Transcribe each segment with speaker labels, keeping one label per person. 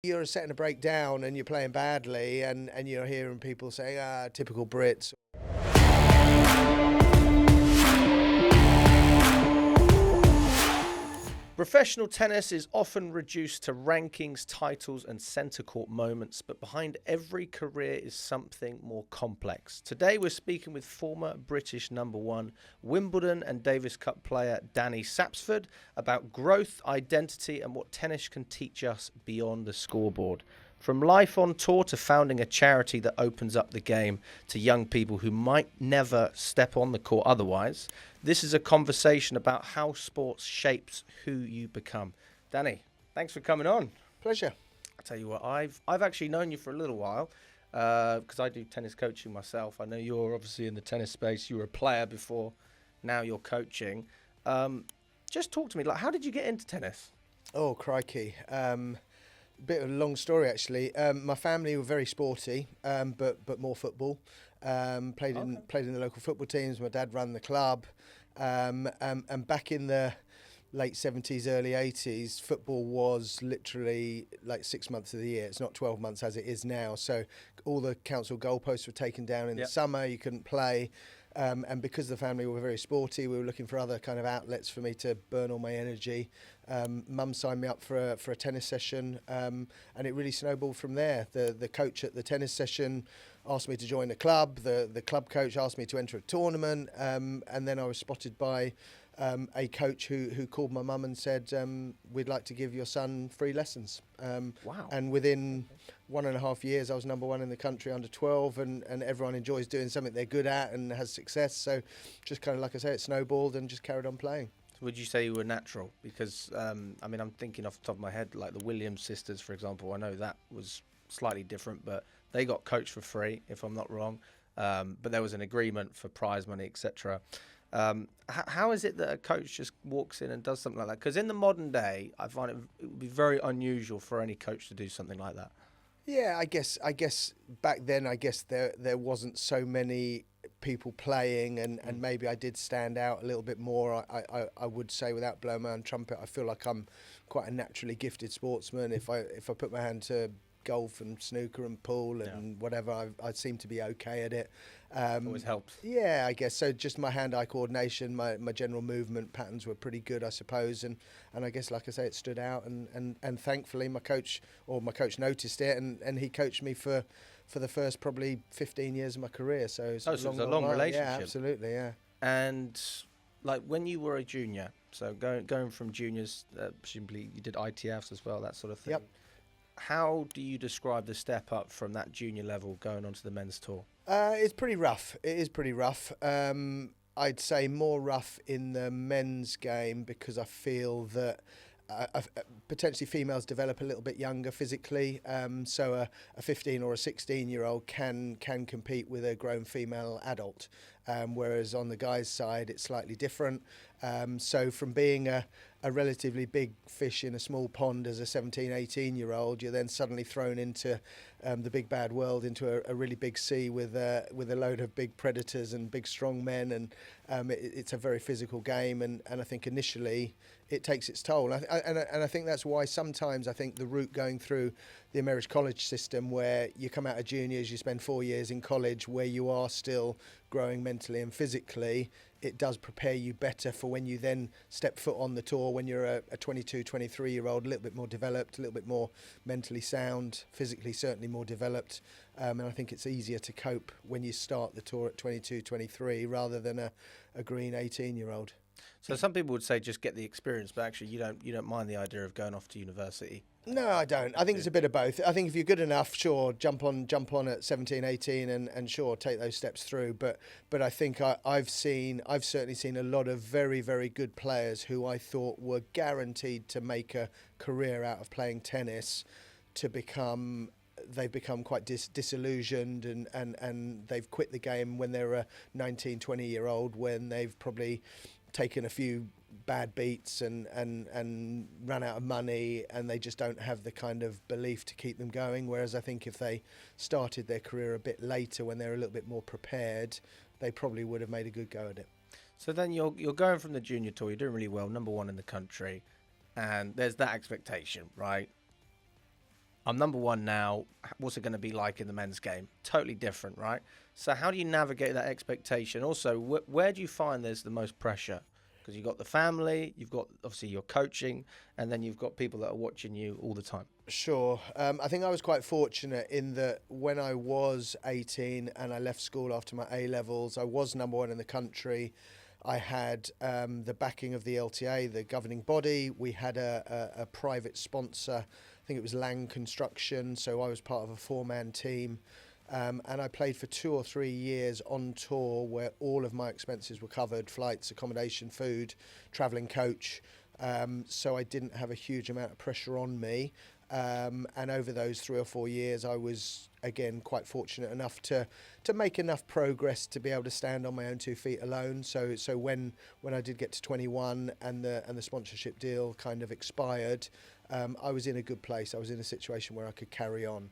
Speaker 1: you're setting a break down and you're playing badly, and you're hearing people saying, typical Brits.
Speaker 2: Professional tennis is often reduced to rankings, titles, and centre court moments, but behind every career is something more complex. Today, we're speaking with former British number one, Wimbledon and Davis Cup player Danny Sapsford about growth, identity, and what tennis can teach us beyond the scoreboard. From life on tour to founding a charity that opens up the game to young people who might never step on the court otherwise, this is a conversation about how sports shapes who you become. Danny, thanks for coming on.
Speaker 1: Pleasure.
Speaker 2: I tell you what, I've actually known you for a little while because I do tennis coaching myself. I know you're obviously in the tennis space. You were a player before, now you're coaching. Just talk to me. Like, how did you get into tennis?
Speaker 1: Oh, crikey. Bit of a long story, actually. My family were very sporty, but more football. Played in the local football teams. My dad ran the club, and back in the late 70s, early 80s, football was literally like 6 months of the year. It's not 12 months as it is now. So all the council goalposts were taken down in the summer. You couldn't play. And because the family were very sporty, we were looking for other kind of outlets for me to burn all my energy. Mum signed me up for a tennis session, and it really snowballed from there. The coach at the tennis session asked me to join the club. The club coach asked me to enter a tournament, and then I was spotted by a coach who called my mum and said, we'd like to give your son free lessons.
Speaker 2: Wow.
Speaker 1: And within 1.5 years, I was number one in the country under 12, and everyone enjoys doing something they're good at and has success. So just kind of, like I say, it snowballed and just carried on playing.
Speaker 2: Would you say you were natural? Because, I mean, I'm thinking off the top of my head, like the Williams sisters, for example. I know that was slightly different, but they got coached for free, if I'm not wrong. But there was an agreement for prize money, etc. How is it that a coach just walks in and does something like that? Because in the modern day, I find it would be very unusual for any coach to do something like that.
Speaker 1: Yeah, I guess back then, there wasn't so many people playing, and maybe I did stand out a little bit more. I would say, without blowing my own trumpet, I feel like I'm quite a naturally gifted sportsman. If I put my hand to golf and snooker and pool and whatever, I seem to be okay at it.
Speaker 2: Always helps.
Speaker 1: Yeah, I guess so. Just my hand-eye coordination, my general movement patterns were pretty good, I suppose, and I guess, like I say, it stood out, and thankfully my coach noticed it, and he coached me for the first probably 15 years of my career. So it's
Speaker 2: a long relationship.
Speaker 1: Yeah, absolutely, yeah.
Speaker 2: And like when you were a junior, so going from juniors, presumably you did ITFs as well, that sort of thing.
Speaker 1: Yep.
Speaker 2: How do you describe the step up from that junior level going on to the men's tour?
Speaker 1: It's pretty rough. It is pretty rough. I'd say more rough in the men's game because I feel that potentially females develop a little bit younger physically. So a 15 or a 16-year-old can compete with a grown female adult. Whereas on the guys' side, it's slightly different. So from being a relatively big fish in a small pond as a 17, 18-year-old, you're then suddenly thrown into the big bad world, into a really big sea with a load of big predators and big strong men, and it's a very physical game, and I think initially it takes its toll. And I think that's why sometimes I think the route going through the American college system, where you come out of juniors, you spend 4 years in college where you are still growing mentally and physically, it does prepare you better for when you then step foot on the tour, when you're a 22, 23-year-old, a little bit more developed, a little bit more mentally sound, physically certainly more developed. And I think it's easier to cope when you start the tour at 22, 23 rather than a green 18-year-old.
Speaker 2: So some people would say just get the experience, but actually you don't mind the idea of going off to university.
Speaker 1: No, I don't. I think it's a bit of both. I think if you're good enough, sure, jump on at 17, 18 and sure, take those steps through. But I think I've certainly seen a lot of very, very good players who I thought were guaranteed to make a career out of playing tennis they've become quite disillusioned and they've quit the game when they're a 19, 20-year-old, when they've probably taken a few bad beats and ran out of money, and they just don't have the kind of belief to keep them going. Whereas I think if they started their career a bit later, when they're a little bit more prepared, they probably would have made a good go at it.
Speaker 2: So then you're going from the junior tour, you're doing really well, number one in the country, and there's that expectation, right? I'm number one now. What's it going to be like in the men's game? Totally different, right? So how do you navigate that expectation? Also, where do you find there's the most pressure? Because you've got the family, you've got obviously your coaching, and then you've got people that are watching you all the time.
Speaker 1: Sure. I think I was quite fortunate in that when I was 18 and I left school after my A-levels, I was number one in the country. I had the backing of the LTA, the governing body. We had a private sponsor. I think it was Lang Construction. So I was part of a four-man team. And I played for 2 or 3 years on tour where all of my expenses were covered: flights, accommodation, food, travelling coach. So I didn't have a huge amount of pressure on me. And over those 3 or 4 years, I was, again, quite fortunate enough to make enough progress to be able to stand on my own 2 feet alone. So when I did get to 21 and the sponsorship deal kind of expired, I was in a good place. I was in a situation where I could carry on.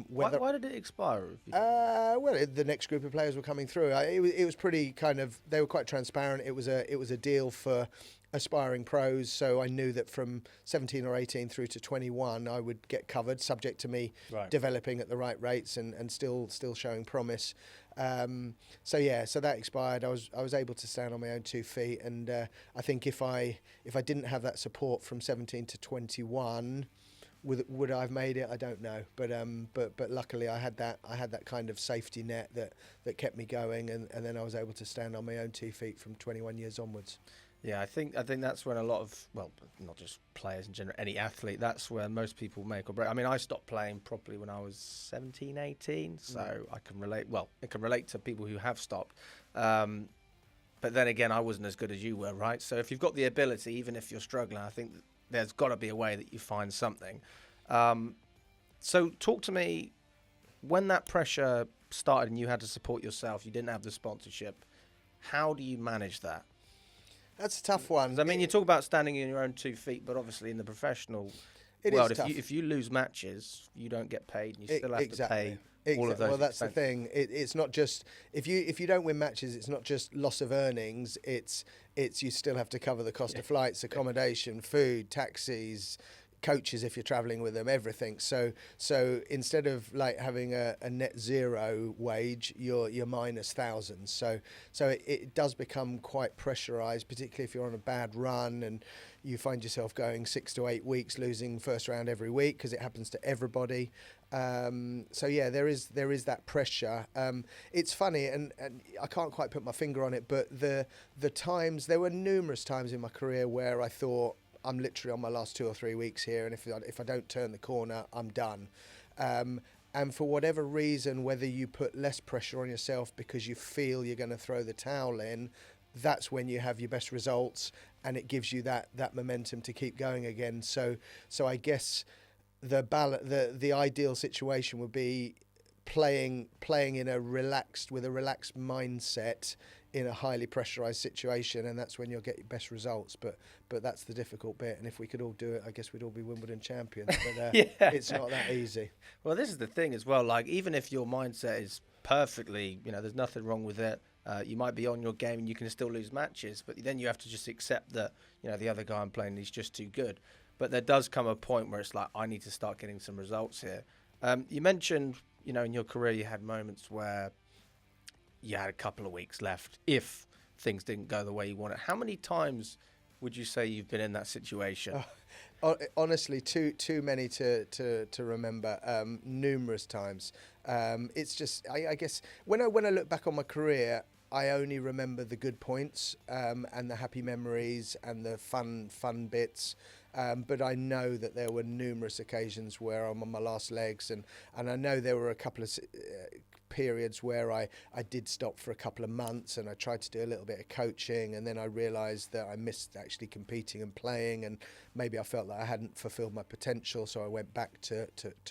Speaker 2: Why did it expire?
Speaker 1: The next group of players were coming through. It was pretty kind of, they were quite transparent. It was a deal for aspiring pros, so I knew that from 17 or 18 through to 21 I would get covered, subject to me developing at the right rates and still showing promise. So that expired. I was able to stand on my own 2 feet, and I think if I didn't have that support from 17 to 21, would I have made it? I don't know, but luckily I had that kind of safety net that kept me going, and then I was able to stand on my own 2 feet from 21 years onwards.
Speaker 2: Yeah, I think that's when a lot of, well, not just players in general, any athlete, that's where most people make or break. I mean, I stopped playing properly when I was 17, 18, so I can relate. Well, it can relate to people who have stopped. But then again, I wasn't as good as you were, right? So if you've got the ability, even if you're struggling, I think there's got to be a way that you find something. So talk to me, when that pressure started and you had to support yourself, you didn't have the sponsorship, how do you manage that?
Speaker 1: That's a tough one.
Speaker 2: I mean, you talk about standing on your own 2 feet, but obviously in the professional world, if you lose matches, you don't get paid, and you still have to pay all of those.
Speaker 1: Well, that's
Speaker 2: expenses.
Speaker 1: the thing. It's not just if you don't win matches, it's not just loss of earnings. It's you still have to cover the cost of flights, accommodation, food, taxis, coaches if you're traveling with them, everything. So instead of like having a net zero wage, you're minus thousands. So it does become quite pressurized, particularly if you're on a bad run and you find yourself going 6 to 8 weeks, losing first round every week, because it happens to everybody. There is that pressure. It's funny, and I can't quite put my finger on it, but the times, there were numerous times in my career where I thought, I'm literally on my last 2 or 3 weeks here, and if I don't turn the corner, I'm done. And for whatever reason, whether you put less pressure on yourself because you feel you're going to throw the towel in, that's when you have your best results, and it gives you that momentum to keep going again. So I guess the ideal situation would be playing in with a relaxed mindset in a highly pressurized situation, and that's when you'll get your best results. But that's the difficult bit, and if we could all do it, I guess we'd all be Wimbledon champions. But It's not that easy.
Speaker 2: Well, this is the thing as well. Like, even if your mindset is perfectly, there's nothing wrong with it. You might be on your game and you can still lose matches, but then you have to just accept that, the other guy I'm playing, he's just too good. But there does come a point where it's like, I need to start getting some results here. You mentioned, in your career you had moments where you had a couple of weeks left if things didn't go the way you wanted. How many times would you say you've been in that situation?
Speaker 1: Honestly, too many to remember. Numerous times. It's just, I guess, when I look back on my career, I only remember the good points and the happy memories and the fun bits. But I know that there were numerous occasions where I'm on my last legs, and I know there were a couple of periods where I did stop for a couple of months, and I tried to do a little bit of coaching, and then I realised that I missed actually competing and playing, and maybe I felt that I hadn't fulfilled my potential, so I went back to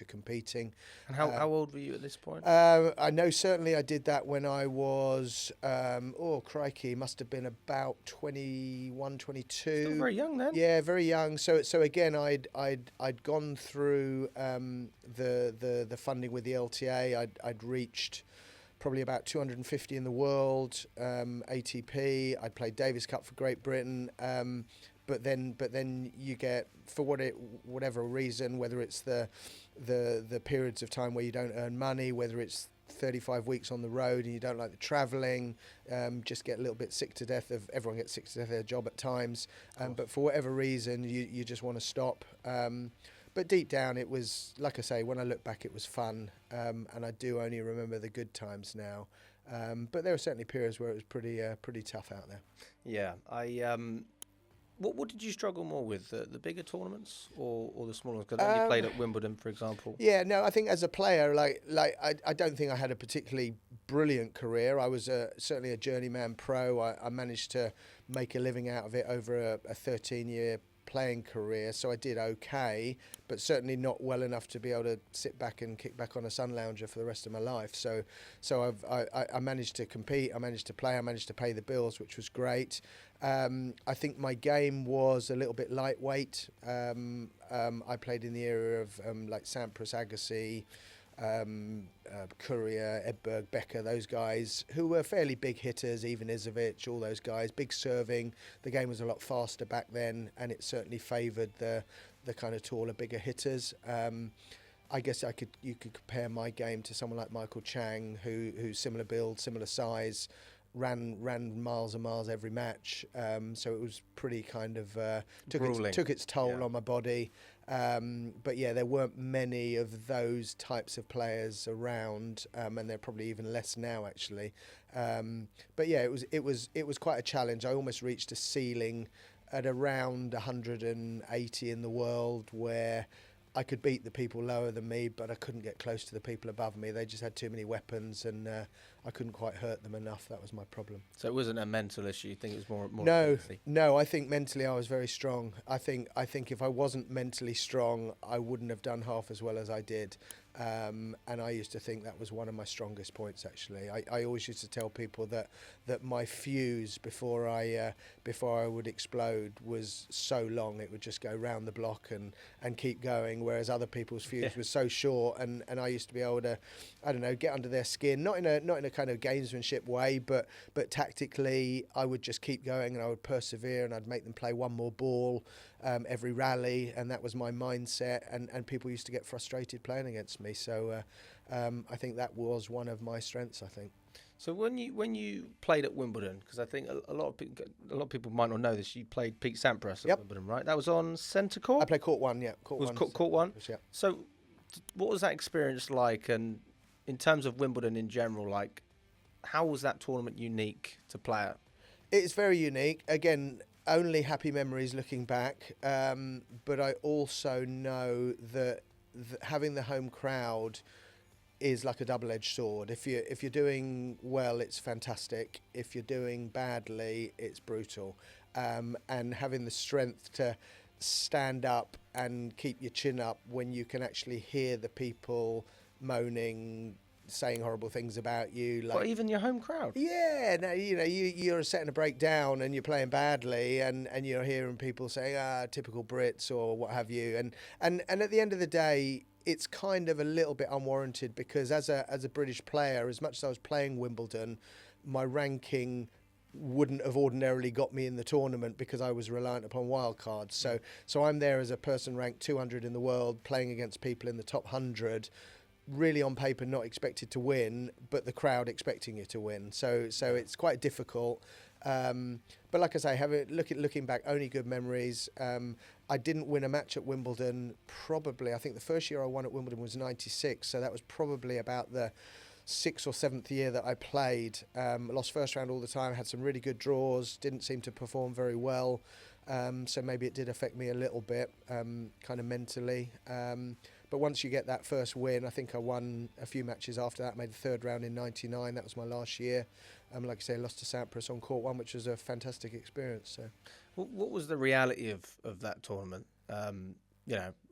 Speaker 1: competing.
Speaker 2: And how old were you at this point?
Speaker 1: I know certainly I did that when I was, must have been about 21, 22.
Speaker 2: Still very young then.
Speaker 1: Yeah, very young. So again, I'd gone through the funding with the LTA. I'd reached probably about 250 in the world, ATP. I'd played Davis Cup for Great Britain. But then you get, for whatever reason, whether it's the the periods of time where you don't earn money, whether it's 35 weeks on the road and you don't like the travelling, just get a little bit sick to death of, everyone gets sick to death of their job at times, but for whatever reason you just want to stop. But deep down it was, like I say, when I look back it was fun, and I do only remember the good times now. But there were certainly periods where it was pretty tough out there.
Speaker 2: Yeah, what did you struggle more with, the bigger tournaments or the smaller ones? Because you played at Wimbledon, for example.
Speaker 1: Yeah, no, I think as a player, I don't think I had a particularly brilliant career. I was certainly a journeyman pro. I managed to make a living out of it over a 13-year playing career, so I did okay, but certainly not well enough to be able to sit back and kick back on a sun lounger for the rest of my life. So I managed to compete, I managed to play, I managed to pay the bills, which was great. I think my game was a little bit lightweight. I played in the era of like Sampras, Agassi, Courier, Edberg, Becker, those guys who were fairly big hitters, even Izovic, all those guys, big serving. The game was a lot faster back then, and it certainly favoured the kind of taller, bigger hitters. I guess you could compare my game to someone like Michael Chang, who's similar build, similar size, ran miles and miles every match. So it was pretty kind of took its toll on my body. But yeah, there weren't many of those types of players around, and they're probably even less now actually. But yeah, it was quite a challenge. I almost reached a ceiling at around 180 in the world, where I could beat the people lower than me, but I couldn't get close to the people above me. They just had too many weapons, and I couldn't quite hurt them enough. That was my problem.
Speaker 2: So it wasn't a mental issue. You think it was more?
Speaker 1: No. I think mentally I was very strong. I think if I wasn't mentally strong, I wouldn't have done half as well as I did. And I used to think that was one of my strongest points. Actually, I always used to tell people that my fuse before I would explode was so long it would just go round the block and keep going, whereas other people's fuse was so short, and I used to be able to, I don't know, get under their skin, not in a kind of gamesmanship way, but tactically I would just keep going and I would persevere, and I'd make them play one more ball every rally, and that was my mindset, and people used to get frustrated playing against me. So I think that was one of my strengths, I think.
Speaker 2: So when you played at Wimbledon, because I think a lot of people might not know this, you played Pete Sampras at Wimbledon, right? That was on centre court?
Speaker 1: I played court one, yeah. Court
Speaker 2: one?
Speaker 1: Yeah.
Speaker 2: So what was that experience like, and in terms of Wimbledon in general, like, how was that tournament unique to play at?
Speaker 1: It's very unique. Again, only happy memories looking back, but I also know that having the home crowd is like a double-edged sword. If you're doing well, it's fantastic. If you're doing badly, it's brutal. And having the strength to stand up and keep your chin up when you can actually hear the people moaning, saying horrible things about you, like,
Speaker 2: but even your home crowd.
Speaker 1: Yeah, no, you're setting a break down and you're playing badly, and you're hearing people saying, typical Brits or what have you, and at the end of the day, it's kind of a little bit unwarranted, because as a British player, as much as I was playing Wimbledon, my ranking wouldn't have ordinarily got me in the tournament because I was reliant upon wildcards. So I'm there as a person ranked 200 in the world, playing against people in the top 100, really on paper not expected to win, but the crowd expecting you to win. So it's quite difficult. But like I say, looking back, only good memories. I didn't win a match at Wimbledon. Probably, I think the first year I won at Wimbledon was '96. So that was probably about the 6th or 7th year that I played. Lost first round all the time. Had some really good draws. Didn't seem to perform very well. So maybe it did affect me a little bit, kind of mentally. But once you get that first win, I think I won a few matches after that. Made the third round in '99. That was my last year. Like I say, lost to Sampras on court one, which was a fantastic experience. So,
Speaker 2: what was the reality of that tournament?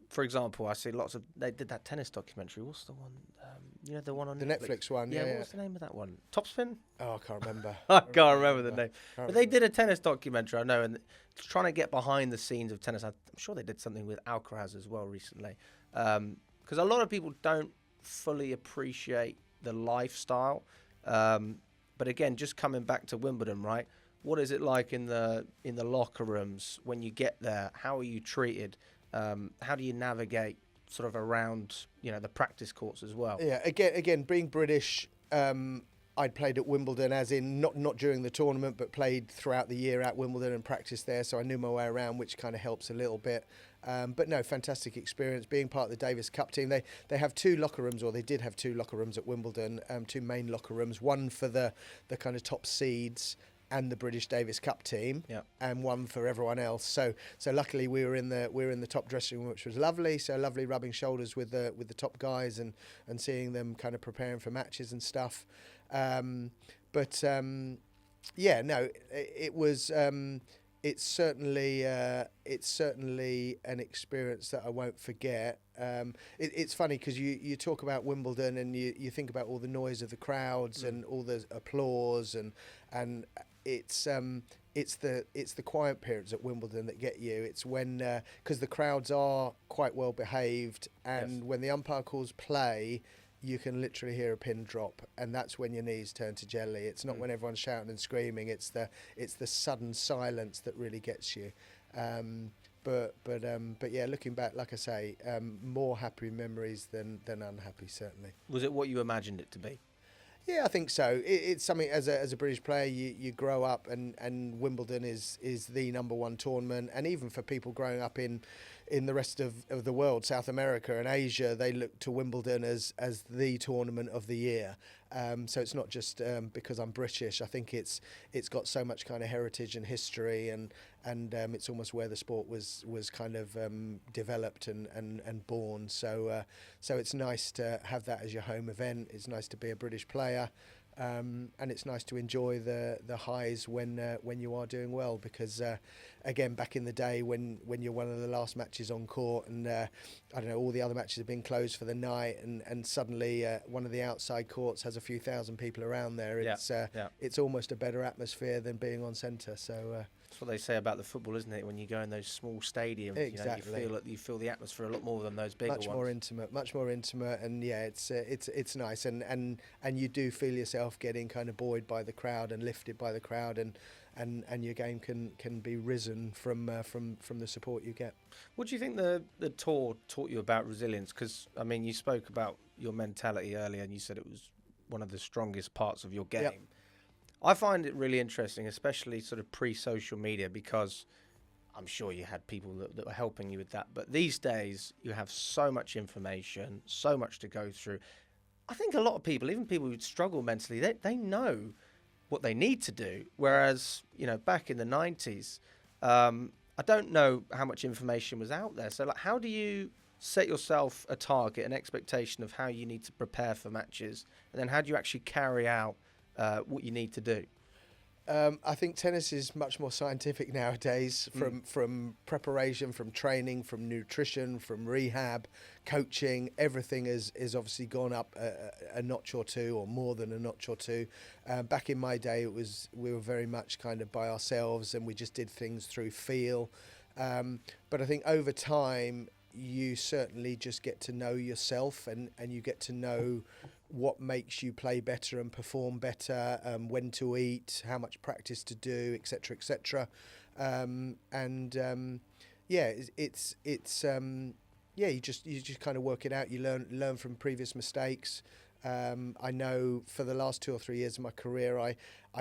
Speaker 2: For example, I see they did that tennis documentary. What's the one? The one on
Speaker 1: the Netflix one. Yeah.
Speaker 2: What's the name of that one? Topspin?
Speaker 1: Oh, I can't remember.
Speaker 2: I can't remember the name. But they did a tennis documentary, I know, and trying to get behind the scenes of tennis. I'm sure they did something with Alcaraz as well recently. Because a lot of people don't fully appreciate the lifestyle. But again, just coming back to Wimbledon, right? What is it like in the locker rooms when you get there? How are you treated? How do you navigate sort of around, the practice courts as well.
Speaker 1: Yeah, again, being British, I'd played at Wimbledon, as in not during the tournament, but played throughout the year at Wimbledon and practiced there, so I knew my way around, which kind of helps a little bit. But no, fantastic experience being part of the Davis Cup team. They have two locker rooms, or they did have two locker rooms at Wimbledon, two main locker rooms, one for the kind of top seeds and the British Davis Cup team, and one for everyone else. So luckily we were in the top dressing room, which was lovely. So lovely rubbing shoulders with the top guys and seeing them kind of preparing for matches and stuff. Yeah, no, it was. It's certainly an experience that I won't forget. It's funny because you talk about Wimbledon and you think about all the noise of the crowds and all the applause and it's the quiet periods at Wimbledon that get you. It's when because the crowds are quite well behaved, and when the umpire calls play, you can literally hear a pin drop, and that's when your knees turn to jelly. It's not when everyone's shouting and screaming. It's the sudden silence that really gets you. But yeah, looking back, like I say, more happy memories than unhappy, certainly.
Speaker 2: Was it what you imagined it to be?
Speaker 1: Yeah, I think so. It's something as a British player, you grow up and Wimbledon is the number one tournament, and even for people growing up in the rest of the world, South America and Asia, they look to Wimbledon as the tournament of the year. So it's not just because I'm British. I think it's got so much kind of heritage and history, and it's almost where the sport was kind of developed and born. So it's nice to have that as your home event. It's nice to be a British player. And it's nice to enjoy the highs when you are doing well, because again, back in the day when you're one of the last matches on court and I don't know, all the other matches have been closed for the night, and suddenly one of the outside courts has a few thousand people around there. It's almost a better atmosphere than being on centre. So
Speaker 2: that's what they say about the football, isn't it? When you go in those small stadiums,
Speaker 1: exactly.
Speaker 2: you feel the atmosphere a lot more than those bigger ones.
Speaker 1: Much more intimate, and yeah, it's nice, and you do feel yourself getting kind of buoyed by the crowd and lifted by the crowd, and your game can be risen from the support you get.
Speaker 2: What do you think the tour taught you about resilience? Because I mean, you spoke about your mentality earlier, and you said it was one of the strongest parts of your game. Yep. I find it really interesting, especially sort of pre-social media, because I'm sure you had people that were helping you with that. But these days, you have so much information, so much to go through. I think a lot of people, even people who struggle mentally, they know what they need to do. Whereas, back in the 90s, I don't know how much information was out there. So, like, how do you set yourself a target, an expectation of how you need to prepare for matches? And then how do you actually carry out what you need to do?
Speaker 1: I think tennis is much more scientific nowadays, from preparation, from training, from nutrition, from rehab, coaching. Everything is obviously gone up a notch or two, or more than a notch or two. Back in my day, we were very much kind of by ourselves, and we just did things through feel. But I think over time, you certainly just get to know yourself, and you get to know what makes you play better and perform better, when to eat, how much practice to do, etc., etc. You just kind of work it out. You learn from previous mistakes. I know for the last 2 or 3 years of my career, I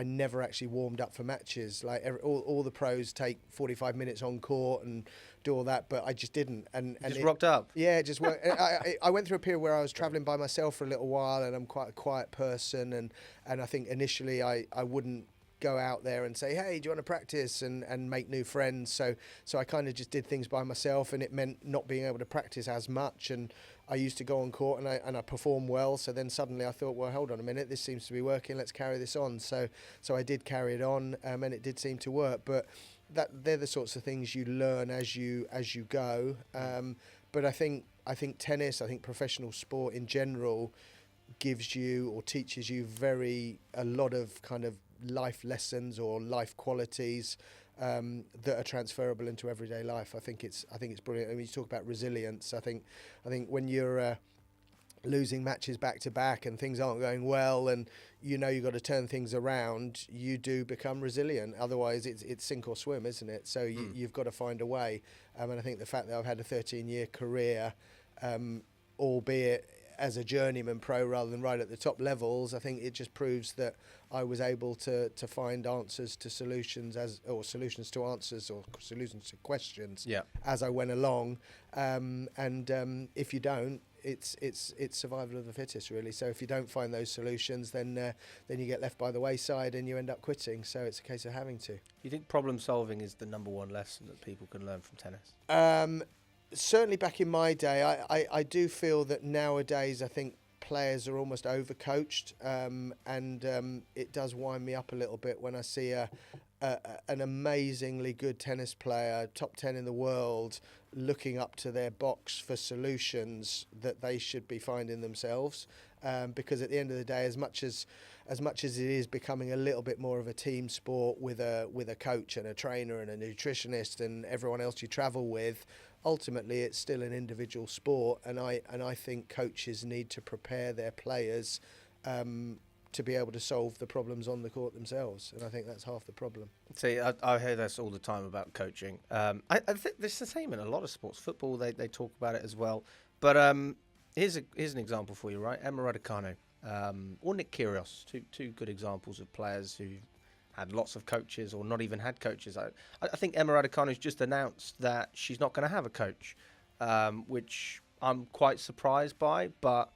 Speaker 1: never actually warmed up for matches. Like all the pros take 45 minutes on court and do all that, but I just didn't. And
Speaker 2: just rocked up.
Speaker 1: Yeah, just worked. I went through a period where I was travelling by myself for a little while, and I'm quite a quiet person. And I think initially I wouldn't go out there and say, hey, do you want to practice and make new friends? So I kind of just did things by myself, and it meant not being able to practice as much. And I used to go on court and I performed well. So then suddenly I thought, well, hold on a minute, this seems to be working. Let's carry this on. So I did carry it on, and it did seem to work. But they're the sorts of things you learn as you go. But I think tennis, I think professional sport in general, gives you or teaches you a lot of kind of life lessons or life qualities that are transferable into everyday life. I think it's brilliant. I mean, you talk about resilience. I think when you're losing matches back to back and things aren't going well, and you've got to turn things around, you do become resilient. Otherwise, it's sink or swim, isn't it? So you've got to find a way. And I think the fact that I've had a 13-year career albeit as a journeyman pro rather than right at the top levels. I think it just proves that I was able to find answers to solutions solutions to answers or solutions to questions as I went along. If you don't, it's survival of the fittest, really. So if you don't find those solutions, then you get left by the wayside and you end up quitting. So it's a case of having to.
Speaker 2: Do you think problem solving is the number one lesson that people can learn from tennis?
Speaker 1: Certainly back in my day, I do feel that nowadays I think players are almost overcoached, and it does wind me up a little bit when I see an amazingly good tennis player, top 10 in the world, looking up to their box for solutions that they should be finding themselves. Because at the end of the day, as much as it is becoming a little bit more of a team sport with a coach and a trainer and a nutritionist and everyone else you travel with, ultimately it's still an individual sport, and I think coaches need to prepare their players to be able to solve the problems on the court themselves, and I think that's half the problem.
Speaker 2: See, I hear this all the time about coaching. I think this is the same in a lot of sports. Football, they talk about it as well. But here's an example for you, right? Emma Raducanu or Nick Kyrgios, two good examples of players who had lots of coaches or not even had coaches. I think Emma Raducanu's just announced that she's not going to have a coach, which I'm quite surprised by. But,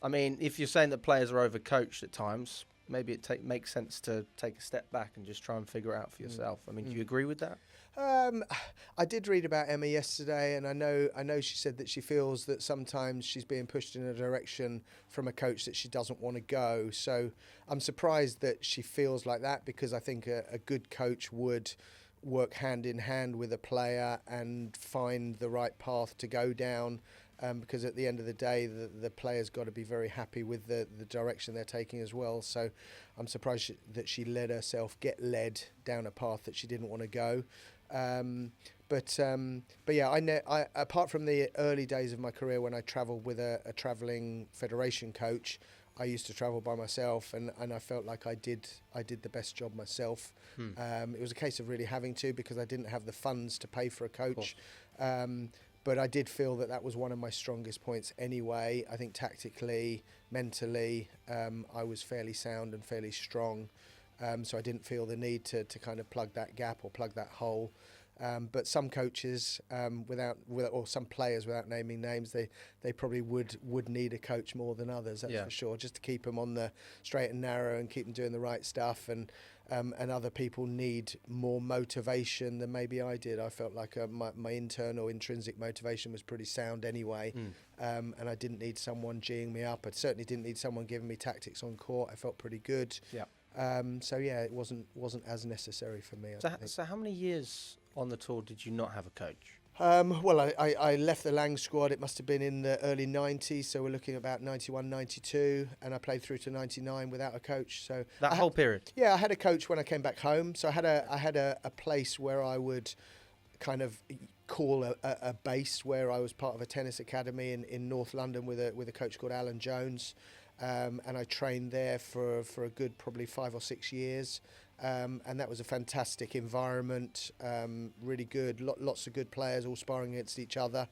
Speaker 2: I mean, if you're saying that players are overcoached at times, maybe it makes sense to take a step back and just try and figure it out for yourself. I mean, do you agree with that?
Speaker 1: I did read about Emma yesterday, and I know she said that she feels that sometimes she's being pushed in a direction from a coach that she doesn't want to go. So I'm surprised that she feels like that, because I think a good coach would work hand in hand with a player and find the right path to go down. Because at the end of the day, the player's got to be very happy with the direction they're taking as well. So I'm surprised that she let herself get led down a path that she didn't want to go. But yeah, I apart from the early days of my career when I travelled with a travelling federation coach, I used to travel by myself, and I felt like I did the best job myself. It was a case of really having to, because I didn't have the funds to pay for a coach. But I did feel that was one of my strongest points anyway. I think tactically, mentally, I was fairly sound and fairly strong. So I didn't feel the need to kind of plug that gap or plug that hole. But some coaches, or some players, without naming names, they probably would need a coach more than others. That's for sure, just to keep them on the straight and narrow and keep them doing the right stuff. And other people need more motivation than maybe I did. I felt like my internal intrinsic motivation was pretty sound anyway, and I didn't need someone geeing me up. I certainly didn't need someone giving me tactics on court. I felt pretty good. So yeah, it wasn't as necessary for me.
Speaker 2: So how many years on the tour did you not have a coach?
Speaker 1: Well, I left the Lang squad. It must have been in the early 90s, so we're looking at about 91, 92, and I played through to 99 without a coach. So
Speaker 2: that whole period?
Speaker 1: Yeah, I had a coach when I came back home. So I had a place where I would kind of call a base, where I was part of a tennis academy in North London with a coach called Alan Jones. And I trained there for a good probably 5 or 6 years. And that was a fantastic environment, really good, lots of good players all sparring against each other.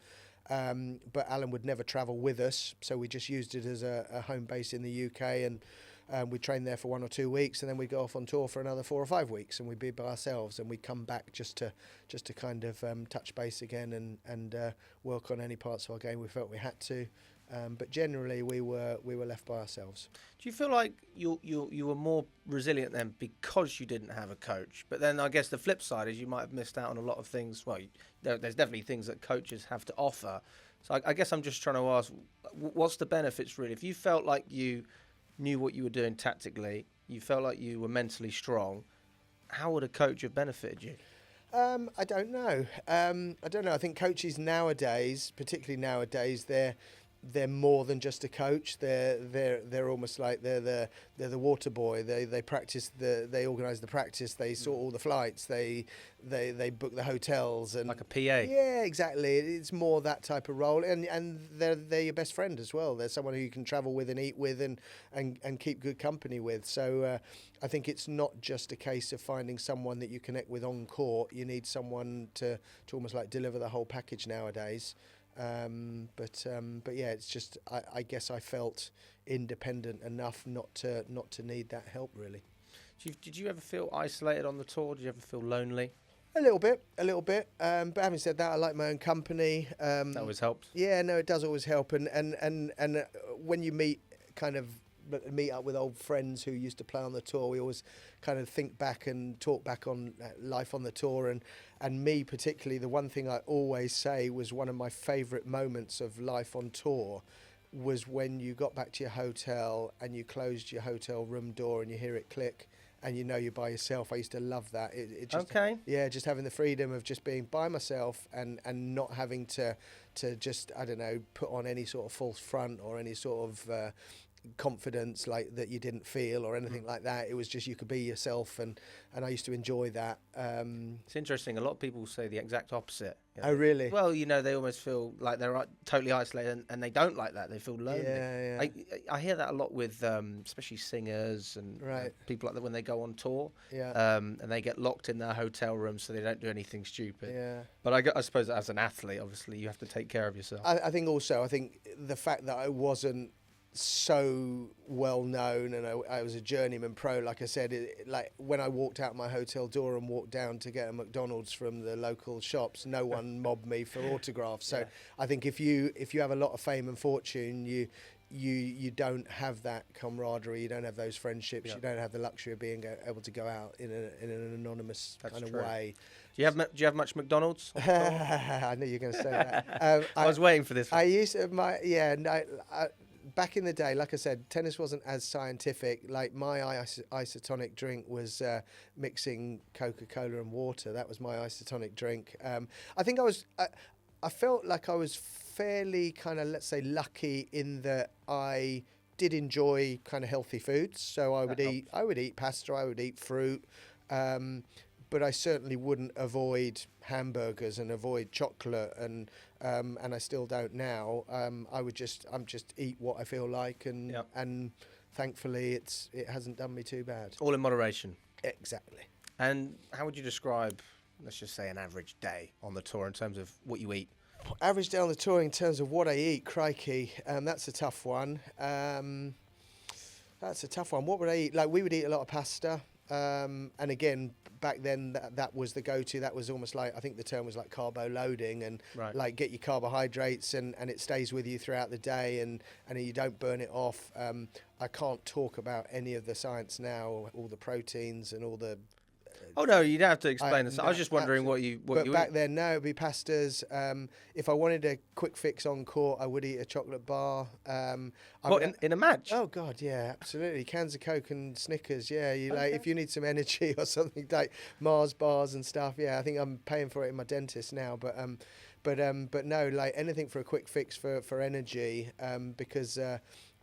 Speaker 1: But Alan would never travel with us, so we just used it as a home base in the UK, and we'd train there for 1 or 2 weeks, and then we'd go off on tour for another 4 or 5 weeks, and we'd be by ourselves, and we'd come back just to kind of touch base again and work on any parts of our game we felt we had to. But generally, we were left by ourselves.
Speaker 2: Do you feel like you were more resilient then because you didn't have a coach? But then I guess the flip side is you might have missed out on a lot of things. Well, there's definitely things that coaches have to offer. So I guess I'm just trying to ask, what's the benefits really? If you felt like you knew what you were doing tactically, you felt like you were mentally strong, how would a coach have benefited you?
Speaker 1: I don't know. I think coaches nowadays, particularly nowadays, they're more than just a coach. They're almost like they're the water boy. They practice they organise the practice. They sort all the flights. They book the hotels and
Speaker 2: like a PA.
Speaker 1: Yeah, exactly. It's more that type of role, and they're your best friend as well. They're someone who you can travel with and eat with and keep good company with. So I think it's not just a case of finding someone that you connect with on court. You need someone to almost like deliver the whole package nowadays. But yeah, it's just I guess I felt independent enough not to need that help really.
Speaker 2: Did you ever feel isolated on the tour? Did you ever feel lonely?
Speaker 1: A little bit. But having said that, I like my own company.
Speaker 2: That always helps.
Speaker 1: Yeah, no, it does always help. And when you meet up with old friends who used to play on the tour, we always kind of think back and talk back on life on the tour. And me particularly, the one thing I always say was one of my favourite moments of life on tour was when you got back to your hotel and you closed your hotel room door and you hear it click. And you know you're by yourself. I used to love that. It just,
Speaker 2: okay.
Speaker 1: Yeah, just having the freedom of just being by myself and not having to just, I don't know, put on any sort of false front or any sort of confidence like that you didn't feel or anything like that. It was just you could be yourself, and I used to enjoy that.
Speaker 2: It's interesting. A lot of people say the exact opposite. You know?
Speaker 1: Oh, really?
Speaker 2: Well, they almost feel like they're totally isolated, and they don't like that. They feel lonely.
Speaker 1: Yeah.
Speaker 2: I hear that a lot with especially singers and people like that when they go on tour.
Speaker 1: Yeah.
Speaker 2: And they get locked in their hotel room so they don't do anything stupid.
Speaker 1: Yeah.
Speaker 2: But I suppose as an athlete, obviously, you have to take care of yourself.
Speaker 1: I think the fact that I wasn't so well known and I was a journeyman pro, like I said, like when I walked out my hotel door and walked down to get a McDonald's from the local shops, no one mobbed me for autographs. So I think if you have a lot of fame and fortune, you don't have that camaraderie, you don't have those friendships, you don't have the luxury of being able to go out in an anonymous kind of way.
Speaker 2: Do you have much McDonald's?
Speaker 1: I knew you were going to say that.
Speaker 2: I was waiting for this one.
Speaker 1: I used to, back in the day, like I said, tennis wasn't as scientific. Like my isotonic drink was mixing Coca-Cola and water. That was my isotonic drink. I think I felt like I was fairly kind of, let's say, lucky in that I did enjoy kind of healthy foods. So I would eat pasta, I would eat fruit. But I certainly wouldn't avoid hamburgers and avoid chocolate, and I still don't now. I'm just eat what I feel like, and thankfully it hasn't done me too bad.
Speaker 2: All in moderation.
Speaker 1: Exactly.
Speaker 2: And how would you describe, let's just say, an average day on the tour in terms of what you eat?
Speaker 1: Average day on the tour in terms of what I eat, crikey, that's a tough one. What would I eat? Like we would eat a lot of pasta. And again, back then that was the go-to. That was almost like, I think the term was like carbo loading, and like get your carbohydrates and it stays with you throughout the day and you don't burn it off. I can't talk about any of the science now, all the proteins and all the...
Speaker 2: Oh no, you don't have to explain this. I was just wondering what you
Speaker 1: back
Speaker 2: eat.
Speaker 1: then, no, it'd be pastas. If I wanted a quick fix on court, I would eat a chocolate bar.
Speaker 2: In a match?
Speaker 1: Oh God, yeah, absolutely. Cans of Coke and Snickers. Yeah, like if you need some energy or something like Mars bars and stuff. Yeah, I think I'm paying for it in my dentist now. But no, like anything for a quick fix for energy. Because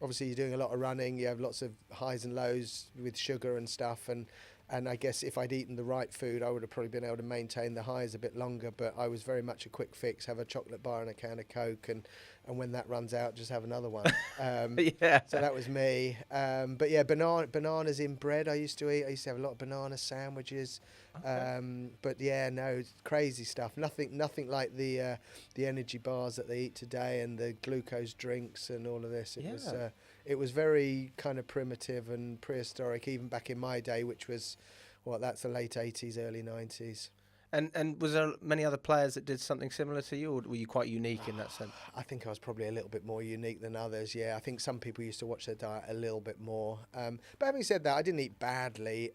Speaker 1: obviously you're doing a lot of running. You have lots of highs and lows with sugar and stuff. And I guess if I'd eaten the right food, I would have probably been able to maintain the highs a bit longer. But I was very much a quick fix, have a chocolate bar and a can of Coke. And when that runs out, just have another one.
Speaker 2: Yeah.
Speaker 1: So that was me. But yeah, bananas in bread I used to eat. I used to have a lot of banana sandwiches. Okay. But yeah, no, crazy stuff. Nothing like the energy bars that they eat today and the glucose drinks and all of this. It was very kind of primitive and prehistoric, even back in my day, which was, that's the late 80s, early 90s.
Speaker 2: And was there many other players that did something similar to you, or were you quite unique in that sense?
Speaker 1: I think I was probably a little bit more unique than others, yeah. I think some people used to watch their diet a little bit more. But having said that, I didn't eat badly.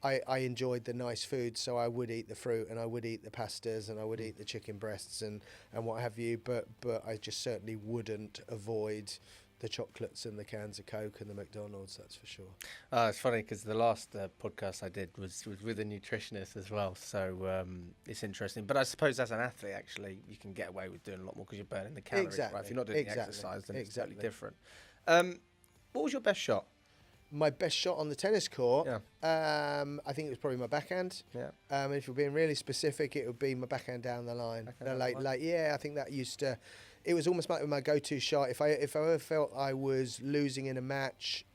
Speaker 1: I enjoyed the nice food, so I would eat the fruit and I would eat the pastas and I would eat the chicken breasts and what have you. But I just certainly wouldn't avoid the chocolates and the cans of Coke and the McDonald's, that's for sure.
Speaker 2: It's funny because the last podcast I did was with a nutritionist as well, so it's interesting. But I suppose as an athlete, actually, you can get away with doing a lot more because you're burning the calories.
Speaker 1: Exactly.
Speaker 2: Right? If you're not doing the exercise, then it's totally different. What was your best shot?
Speaker 1: My best shot on the tennis court,
Speaker 2: Yeah.
Speaker 1: I think it was probably my backhand.
Speaker 2: Yeah.
Speaker 1: If you're being really specific, it would be my backhand down the line. I think that used to... It was almost like my go-to shot. If I ever felt I was losing in a match,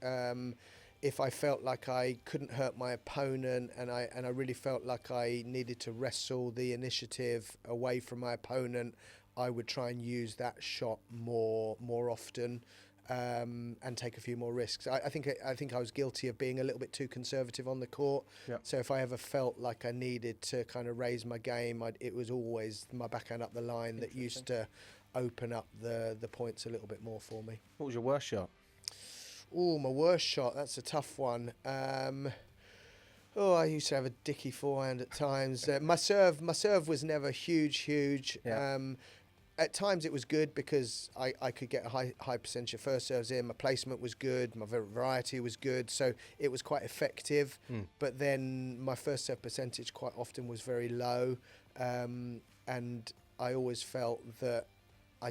Speaker 1: if I felt like I couldn't hurt my opponent, and I really felt like I needed to wrestle the initiative away from my opponent, I would try and use that shot more often. And take a few more risks. I think I was guilty of being a little bit too conservative on the court.
Speaker 2: Yep.
Speaker 1: So if I ever felt like I needed to kind of raise my game, it was always my backhand up the line that used to open up the points a little bit more for me.
Speaker 2: What was your worst shot?
Speaker 1: Oh, my worst shot. That's a tough one. I used to have a dicky forehand at times. My serve was never huge.
Speaker 2: Yeah.
Speaker 1: At times it was good because I could get a high percentage of first serves in. My placement was good. My variety was good. So it was quite effective. But then my first serve percentage quite often was very low. And I always felt that I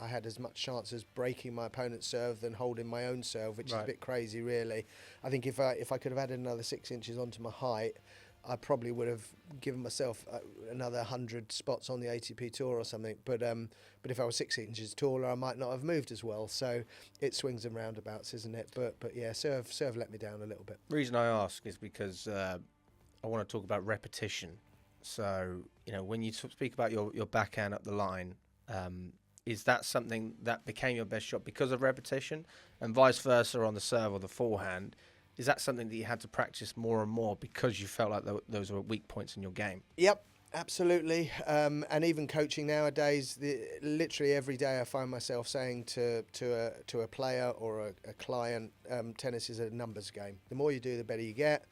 Speaker 1: had as much chance as breaking my opponent's serve than holding my own serve, which is a bit crazy, really. I think if I could have added another 6 inches onto my height, I probably would have given myself another 100 spots on the ATP Tour or something. But if I was 6 inches taller, I might not have moved as well. So it swings and roundabouts, isn't it? But yeah, serve let me down a little bit.
Speaker 2: The reason I ask is because I want to talk about repetition. So, when you speak about your backhand up the line, is that something that became your best shot because of repetition, and vice versa on the serve or the forehand? Is that something that you had to practice more and more because you felt like those were weak points in your game?
Speaker 1: Yep, absolutely. And even coaching nowadays, literally every day I find myself saying to a player or a client, tennis is a numbers game. The more you do, the better you get.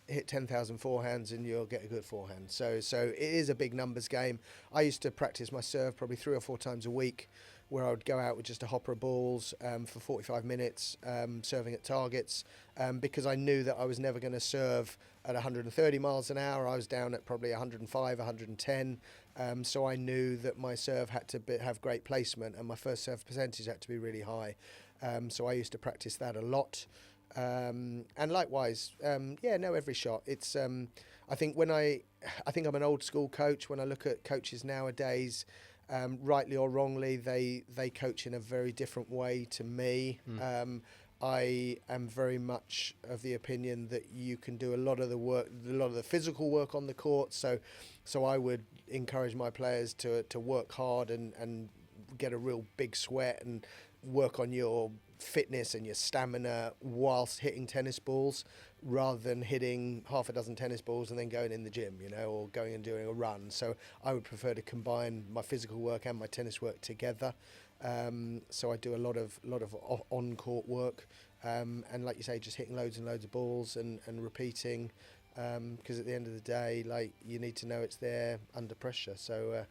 Speaker 1: Hit 10,000 forehands and you'll get a good forehand. So it is a big numbers game. I used to practice my serve probably 3 or 4 times a week, where I would go out with just a hopper of balls for 45 minutes, serving at targets, because I knew that I was never going to serve at 130 miles an hour. I was down at probably 105, 110. So I knew that my serve had to have great placement and my first serve percentage had to be really high. So I used to practice that a lot. And likewise, every shot. It's I think I'm an old school coach. When I look at coaches nowadays, rightly or wrongly, they coach in a very different way to me. I am very much of the opinion that you can do a lot of the work, a lot of the physical work on the court. So I would encourage my players to work hard and get a real big sweat and work on your fitness and your stamina whilst hitting tennis balls, rather than hitting half a dozen tennis balls and then going in the gym, or going and doing a run. So I would prefer to combine my physical work and my tennis work together. So I do a lot of on-court work, and like you say, just hitting loads and loads of balls and repeating, because at the end of the day, like, you need to know it's there under pressure. So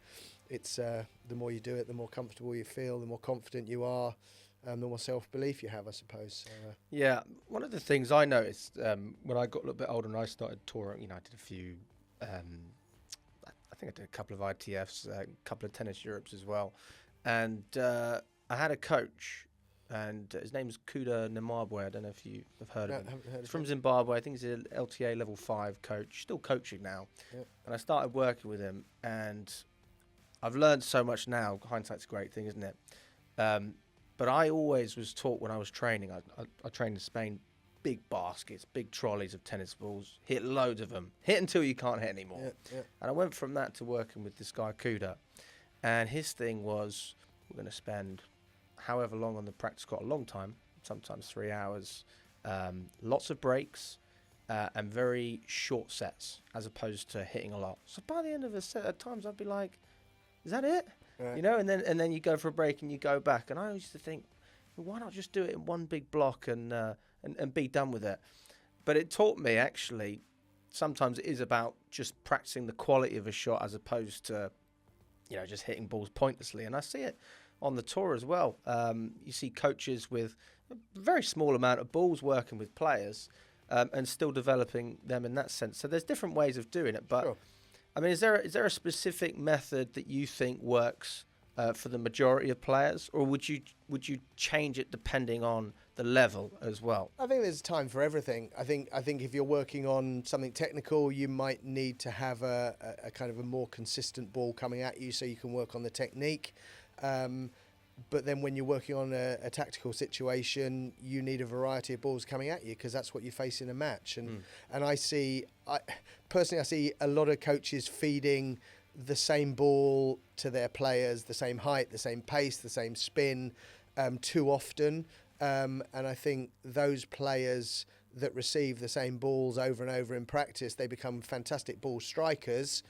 Speaker 1: it's the more you do it, the more comfortable you feel, the more confident you are, the more self-belief you have, I suppose. So,
Speaker 2: yeah, one of the things I noticed when I got a little bit older and I started touring, I did a few, I think I did a couple of ITFs, a couple of Tennis Europes as well. And I had a coach, and his name's Kuda Nemabwe. I don't know if you have heard of him. He's from Zimbabwe. I think he's an LTA level 5 coach, still coaching now. Yeah. And I started working with him, and I've learned so much now. Hindsight's a great thing, isn't it? But I always was taught when I was training, I trained in Spain, big baskets, big trolleys of tennis balls, hit loads of them, hit until you can't hit anymore. Yeah. And I went from that to working with this guy, Kuda. And his thing was, we're going to spend however long on the practice court, a long time, sometimes 3 hours, lots of breaks, and very short sets, as opposed to hitting a lot. So by the end of a set, at times I'd be like, is that it? Right. And then you go for a break and you go back. And I used to think, well, why not just do it in one big block and be done with it? But it taught me, actually, sometimes it is about just practicing the quality of a shot as opposed to, just hitting balls pointlessly. And I see it on the tour as well. You see coaches with a very small amount of balls working with players and still developing them in that sense. So there's different ways of doing it. But, sure. I mean, is there a specific method that you think works for the majority of players? Or would you change it depending on the level as well?
Speaker 1: I think there's time for everything. I think if you're working on something technical, you might need to have a kind of a more consistent ball coming at you so you can work on the technique. But then when you're working on a tactical situation, you need a variety of balls coming at you because that's what you face in a match. And I personally see a lot of coaches feeding the same ball to their players, the same height, the same pace, the same spin too often. And I think those players that receive the same balls over and over in practice, they become fantastic ball strikers,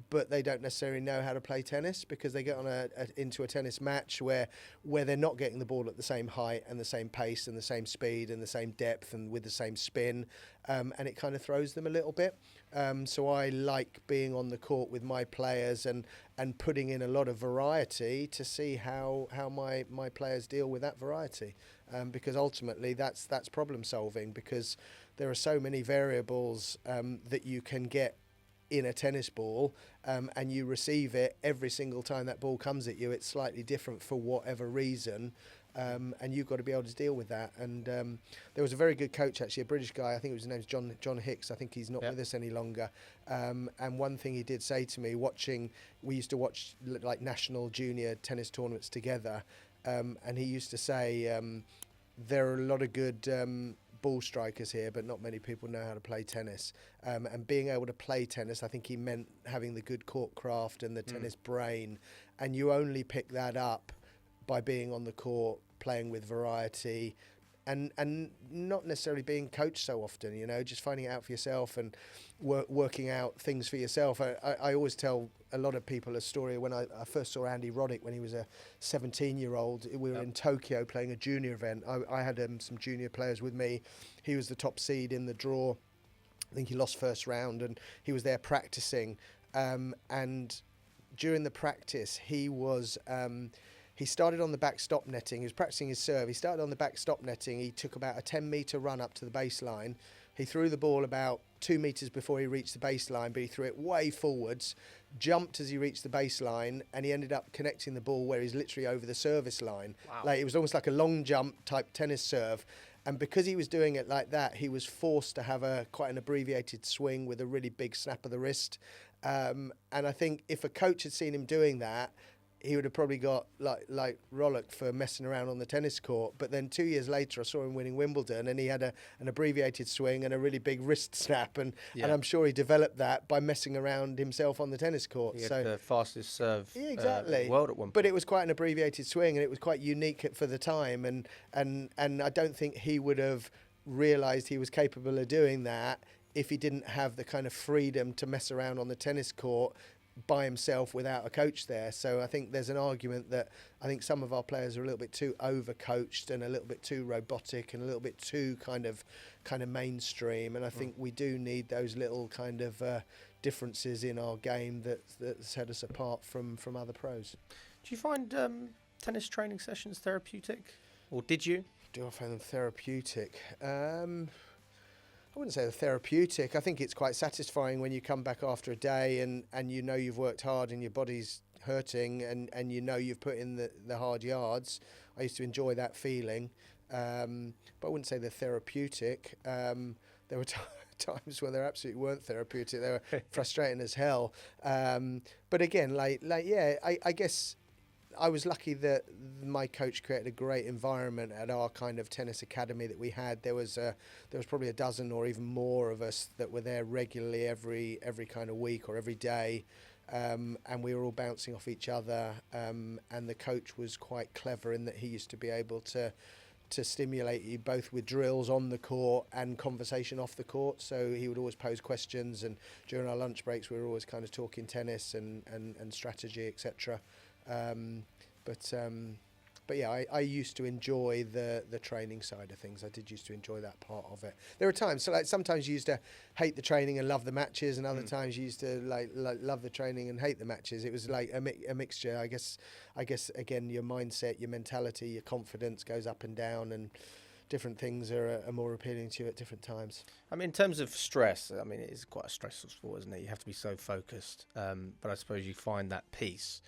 Speaker 1: but they don't necessarily know how to play tennis because they get on into a tennis match where they're not getting the ball at the same height and the same pace and the same speed and the same depth and with the same spin, and it kind of throws them a little bit. So I like being on the court with my players and putting in a lot of variety to see how my players deal with that variety, because ultimately that's problem solving, because there are so many variables that you can get in a tennis ball, and you receive it every single time that ball comes at you. It's slightly different for whatever reason, and you've got to be able to deal with that. And there was a very good coach, actually, a British guy, I think his name's John Hicks. I think he's not with us any longer. And one thing he did say to me, we used to watch like national junior tennis tournaments together, and he used to say, there are a lot of good ball strikers here, but not many people know how to play tennis. And being able to play tennis, I think he meant having the good court craft and the tennis brain. And you only pick that up by being on the court, playing with variety, and not necessarily being coached so often, just finding it out for yourself and working out things for yourself. I always tell a lot of people a story when I first saw Andy Roddick when he was a 17-year-old. We were in Tokyo playing a junior event. I had some junior players with me. He was the top seed in the draw. I think he lost first round, and he was there practicing. And during the practice, he was... he started on the back stop netting. He was practicing his serve. He started on the back stop netting. He took about a 10-metre run up to the baseline. He threw the ball about 2 metres before he reached the baseline, but he threw it way forwards, jumped as he reached the baseline, and he ended up connecting the ball where he's literally over the service line. Wow. Like, it was almost like a long jump type tennis serve. And because he was doing it like that, he was forced to have quite an abbreviated swing with a really big snap of the wrist. And I think if a coach had seen him doing that, he would have probably got like Rollock for messing around on the tennis court. But then 2 years later, I saw him winning Wimbledon, and he had an abbreviated swing and a really big wrist snap, and I'm sure he developed that by messing around himself on the tennis court.
Speaker 2: He had the fastest serve in
Speaker 1: exactly.
Speaker 2: the world at one point.
Speaker 1: But it was quite an abbreviated swing, and it was quite unique for the time, and I don't think he would have realised he was capable of doing that if he didn't have the kind of freedom to mess around on the tennis court by himself without a coach there. So I think there's an argument that I think some of our players are a little bit too overcoached and a little bit too robotic and a little bit too kind of mainstream. And I think we do need those little kind of differences in our game that set us apart from other pros.
Speaker 2: Do you find tennis training sessions therapeutic, or did you?
Speaker 1: Do I find them therapeutic? I wouldn't say they're therapeutic. I think it's quite satisfying when you come back after a day and you know you've worked hard and your body's hurting and you know you've put in the hard yards. I used to enjoy that feeling, but I wouldn't say they're therapeutic. There were times when they absolutely weren't therapeutic. They were frustrating as hell. But again, I guess I was lucky that my coach created a great environment at our kind of tennis academy that we had. There was probably a dozen or even more of us that were there regularly every kind of week or every day, and we were all bouncing off each other. And the coach was quite clever in that he used to be able to stimulate you both with drills on the court and conversation off the court. So he would always pose questions, and during our lunch breaks we were always kind of talking tennis and strategy, etc. But yeah, I used to enjoy the training side of things. I did used to enjoy that part of it. There were times, so like sometimes you used to hate the training and love the matches, and other times you used to like love the training and hate the matches. It was like a mixture. I guess again, your mindset, your mentality, your confidence goes up and down, and different things are more appealing to you at different times. I
Speaker 2: mean, in terms of stress, I mean, it is quite a stressful sport, isn't it? You have to be so focused. But I suppose you find that peace.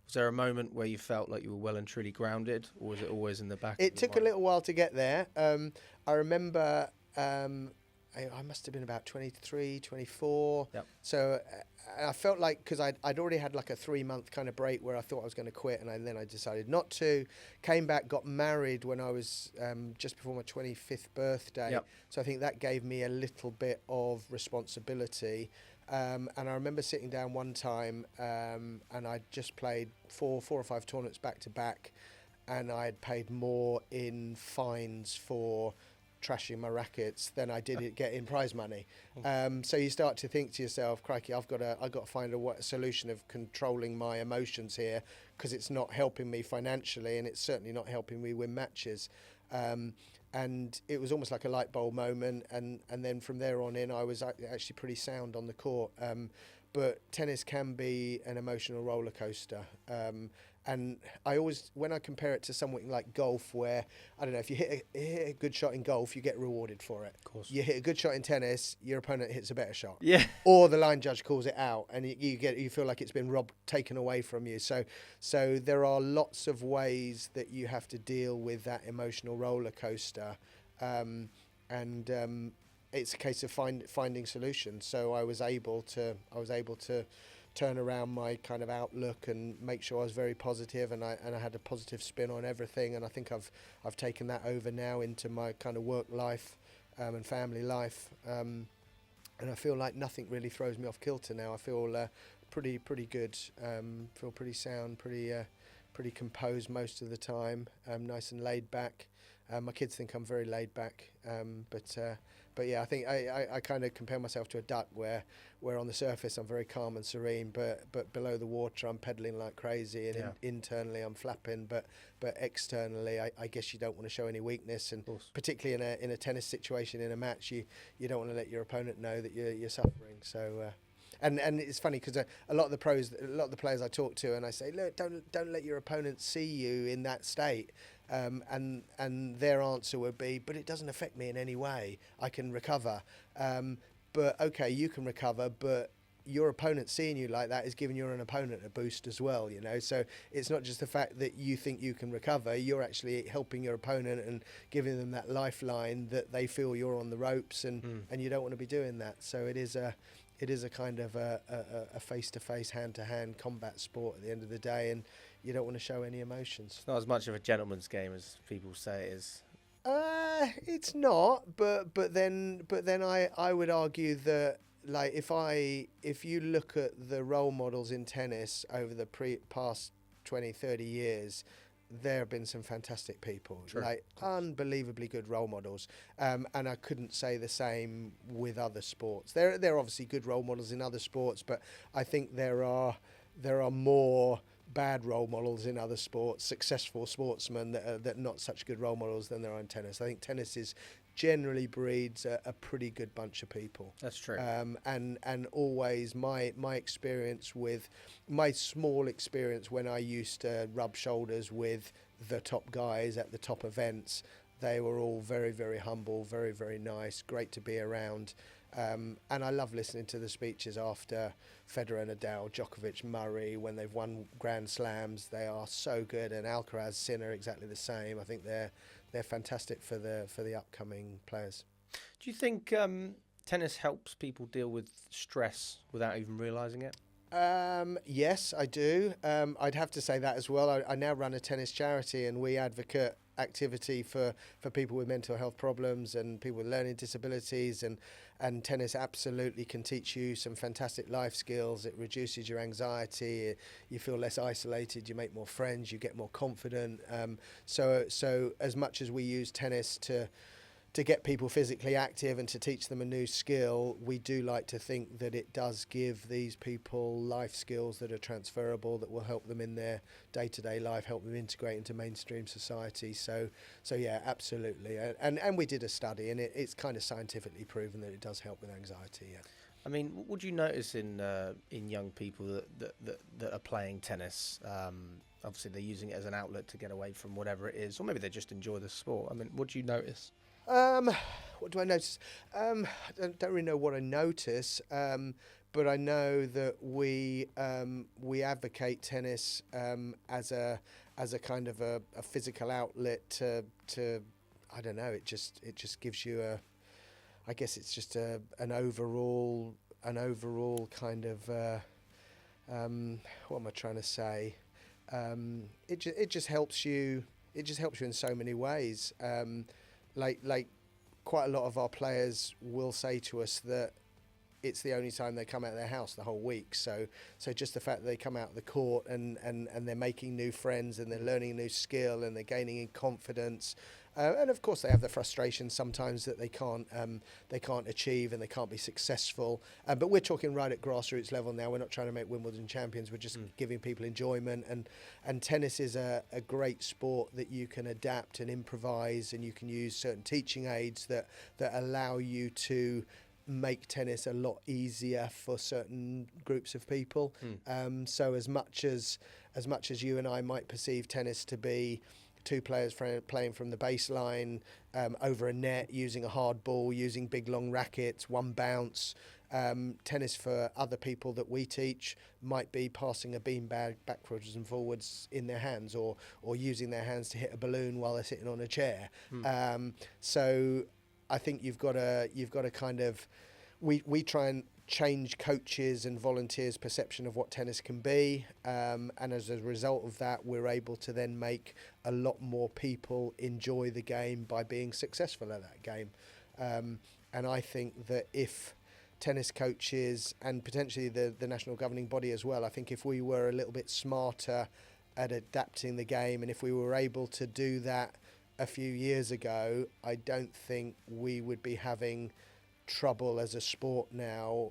Speaker 2: Was there a moment where you felt like you were well and truly grounded, or was it always in the back?
Speaker 1: It took a little while to get there. I remember I must have been about 23, 24. Yep. So I felt like, because I'd already had like a 3-month kind of break where I thought I was going to quit, and then I decided not to. Came back, got married when I was just before my 25th birthday. Yep. So I think that gave me a little bit of responsibility. And I remember sitting down one time, and I'd just played four or five tournaments back to back, and I had paid more in fines for trashing my rackets than I did get in prize money. So you start to think to yourself, crikey, I've got to find a solution of controlling my emotions here, because it's not helping me financially, and it's certainly not helping me win matches. And it was almost like a light bulb moment, and then from there on in, I was actually pretty sound on the court. But tennis can be an emotional roller coaster. And I always, when I compare it to something like golf, where, I don't know, if you hit a good shot in golf, you get rewarded for it.
Speaker 2: Of course.
Speaker 1: You hit a good shot in tennis, your opponent hits a better shot.
Speaker 2: Yeah.
Speaker 1: Or the line judge calls it out, and you feel like it's been taken away from you. So there are lots of ways that you have to deal with that emotional roller coaster, and it's a case of finding solutions. So I was able to turn around my kind of outlook and make sure I was very positive, and I had a positive spin on everything. And I think I've taken that over now into my kind of work life and family life, and I feel like nothing really throws me off kilter now. I feel pretty good, feel pretty sound, pretty composed most of the time, nice and laid back. My kids think I'm very laid back, but yeah, I think I kind of compare myself to a duck, where on the surface I'm very calm and serene, but below the water I'm pedaling like crazy, and internally I'm flapping, but externally I guess you don't want to show any weakness, and particularly in a tennis situation, in a match, you don't want to let your opponent know that you're suffering. So. And it's funny, because a lot of the players I talk to, and I say, look, don't let your opponent see you in that state. And their answer would be, but it doesn't affect me in any way. I can recover. But okay, you can recover, but your opponent seeing you like that is giving your own opponent a boost as well, you know. So it's not just the fact that you think you can recover, you're actually helping your opponent and giving them that lifeline that they feel you're on the ropes, and you don't want to be doing that. So it is a kind of a face-to-face, hand-to-hand combat sport at the end of the day, and you don't want to show any emotions.
Speaker 2: It's not as much of a gentleman's game as people say it is.
Speaker 1: It's not, but then I would argue that, like, if you look at the role models in tennis over the past 20, 30 years, there have been some fantastic people, like unbelievably good role models, and I couldn't say the same with other sports. There are obviously good role models in other sports, but I think there are more bad role models in other sports, successful sportsmen that are not such good role models than there are in tennis. I think tennis generally breeds a pretty good bunch of people.
Speaker 2: That's true.
Speaker 1: And always my experience with my small experience when I used to rub shoulders with the top guys at the top events, they were all very, very humble, very, very nice, great to be around. And I love listening to the speeches after Federer, Nadal, Djokovic, Murray, when they've won Grand Slams. They are so good, and Alcaraz, Sinner, exactly the same. I think they're fantastic for the upcoming players.
Speaker 2: Do you think tennis helps people deal with stress without even realising it?
Speaker 1: Yes, I do. I'd have to say that as well. I now run a tennis charity, and we advocate activity for people with mental health problems and people with learning disabilities, and tennis absolutely can teach you some fantastic life skills. It reduces your anxiety, you feel less isolated, you make more friends, you get more confident. So as much as we use tennis to get people physically active and to teach them a new skill, we do like to think that it does give these people life skills that are transferable, that will help them in their day-to-day life, help them integrate into mainstream society. So yeah, absolutely. And we did a study, and it's kind of scientifically proven that it does help with anxiety. Yeah.
Speaker 2: I mean, what do you notice in young people that are playing tennis? Obviously, they're using it as an outlet to get away from whatever it is, or maybe they just enjoy the sport. I mean, what do you notice?
Speaker 1: What do I notice? I don't really know what I notice, but I know that we advocate tennis as a kind of a physical outlet to I don't know. It just gives you I guess it's just an overall kind of what am I trying to say? It just helps you. It just helps you in so many ways. Like quite a lot of our players will say to us that it's the only time they come out of their house the whole week. So just the fact that they come out of the court and they're making new friends and they're learning a new skill and they're gaining in confidence. And of course, they have the frustration sometimes that they can't achieve and they can't be successful. But we're talking right at grassroots level now. We're not trying to make Wimbledon champions. We're just giving people enjoyment. And tennis is a great sport that you can adapt and improvise, and you can use certain teaching aids that allow you to make tennis a lot easier for certain groups of people. So as much as you and I might perceive tennis to be two players playing from the baseline, over a net, using a hard ball, using big long rackets, one bounce. Tennis for other people that we teach might be passing a beanbag backwards and forwards in their hands, or using their hands to hit a balloon while they're sitting on a chair. So I think you've got to kind of, we try and change coaches and volunteers' perception of what tennis can be, and as a result of that, we're able to then make a lot more people enjoy the game by being successful at that game. And I think that if tennis coaches and potentially the national governing body as well, I think if we were a little bit smarter at adapting the game, and if we were able to do that a few years ago, I don't think we would be having trouble as a sport now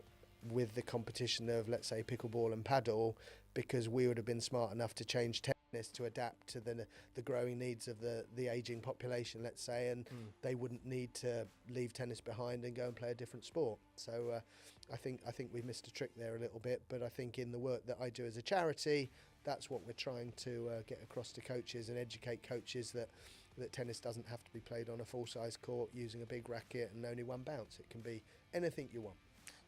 Speaker 1: with the competition of, let's say, pickleball and paddle, because we would have been smart enough to change tennis to adapt to the growing needs of the aging population, let's say, and they wouldn't need to leave tennis behind and go and play a different sport. So I think we missed a trick there a little bit, but I think in the work that I do as a charity, that's what we're trying to get across to coaches and educate coaches that tennis doesn't have to be played on a full-size court using a big racket and only one bounce. It can be anything you want.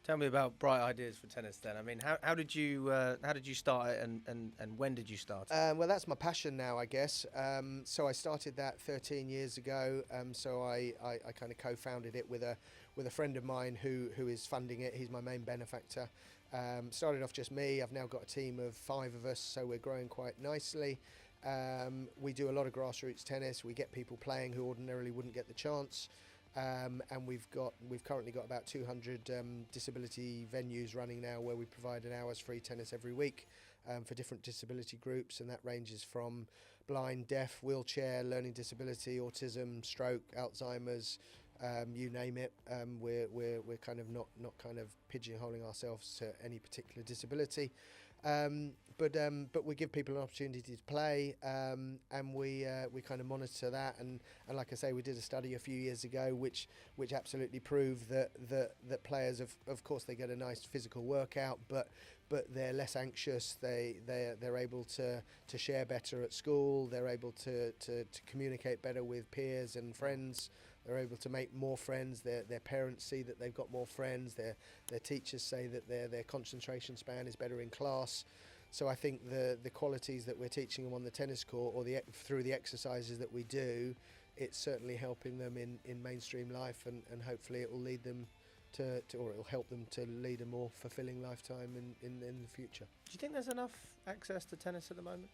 Speaker 2: Tell me about bright ideas for tennis then. I mean, how did you start it, and when did you start it?
Speaker 1: Well, that's my passion now, I guess. So I started that 13 years ago. So I kind of co-founded it with a friend of mine who is funding it. He's my main benefactor. Started off just me. I've now got a team of 5 of us, so we're growing quite nicely. We do a lot of grassroots tennis. We get people playing who ordinarily wouldn't get the chance. And we've currently got about 200 disability venues running now, where we provide an hour's free tennis every week for different disability groups, and that ranges from blind, deaf, wheelchair, learning disability, autism, stroke, Alzheimer's, you name it. We're kind of not kind of pigeonholing ourselves to any particular disability. But we give people an opportunity to play, and we kind of monitor that, and like I say, we did a study a few years ago which absolutely proved that players of course they get a nice physical workout, but they're less anxious, they're able to share better at school, they're able to communicate better with peers and friends. They're able to make more friends. Their parents see that they've got more friends. Their teachers say that their concentration span is better in class. So I think the qualities that we're teaching them on the tennis court, or through the exercises that we do, it's certainly helping them in mainstream life, and hopefully it will lead them or it'll help them to lead a more fulfilling lifetime in the future.
Speaker 2: Do you think there's enough access to tennis at the moment?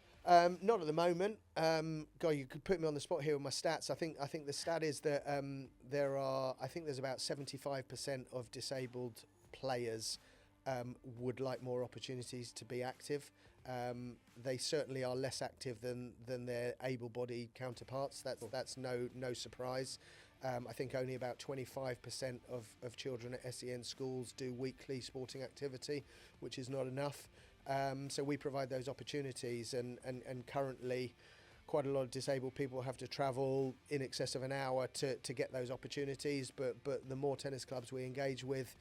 Speaker 1: Not at the moment. God, you could put me on the spot here with my stats. I think the stat is that there's about 75% of disabled players would like more opportunities to be active. They certainly are less active than their able-bodied counterparts. That's no surprise. I think only about 25% of children at SEN schools do weekly sporting activity, which is not enough. So we provide those opportunities, and currently quite a lot of disabled people have to travel in excess of an hour to get those opportunities, but the more tennis clubs we engage with,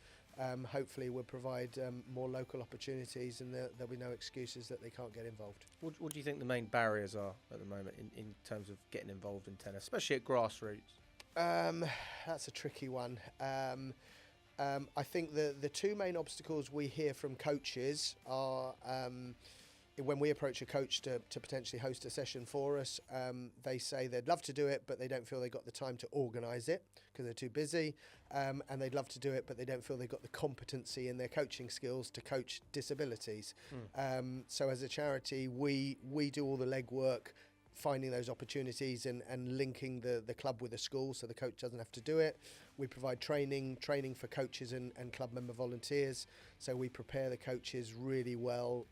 Speaker 1: hopefully we'll provide more local opportunities, and there'll be no excuses that they can't get involved.
Speaker 2: What do you think the main barriers are at the moment in terms of getting involved in tennis, especially at grassroots?
Speaker 1: That's a tricky one. I think the two main obstacles we hear from coaches are when we approach a coach to potentially host a session for us, they say they'd love to do it, but they don't feel they've got the time to organise it because they're too busy, and they'd love to do it, but they don't feel they've got the competency in their coaching skills to coach disabilities. So as a charity, we do all the legwork finding those opportunities and linking the club with the school so the coach doesn't have to do it. We provide training for coaches and club member volunteers, so we prepare the coaches really well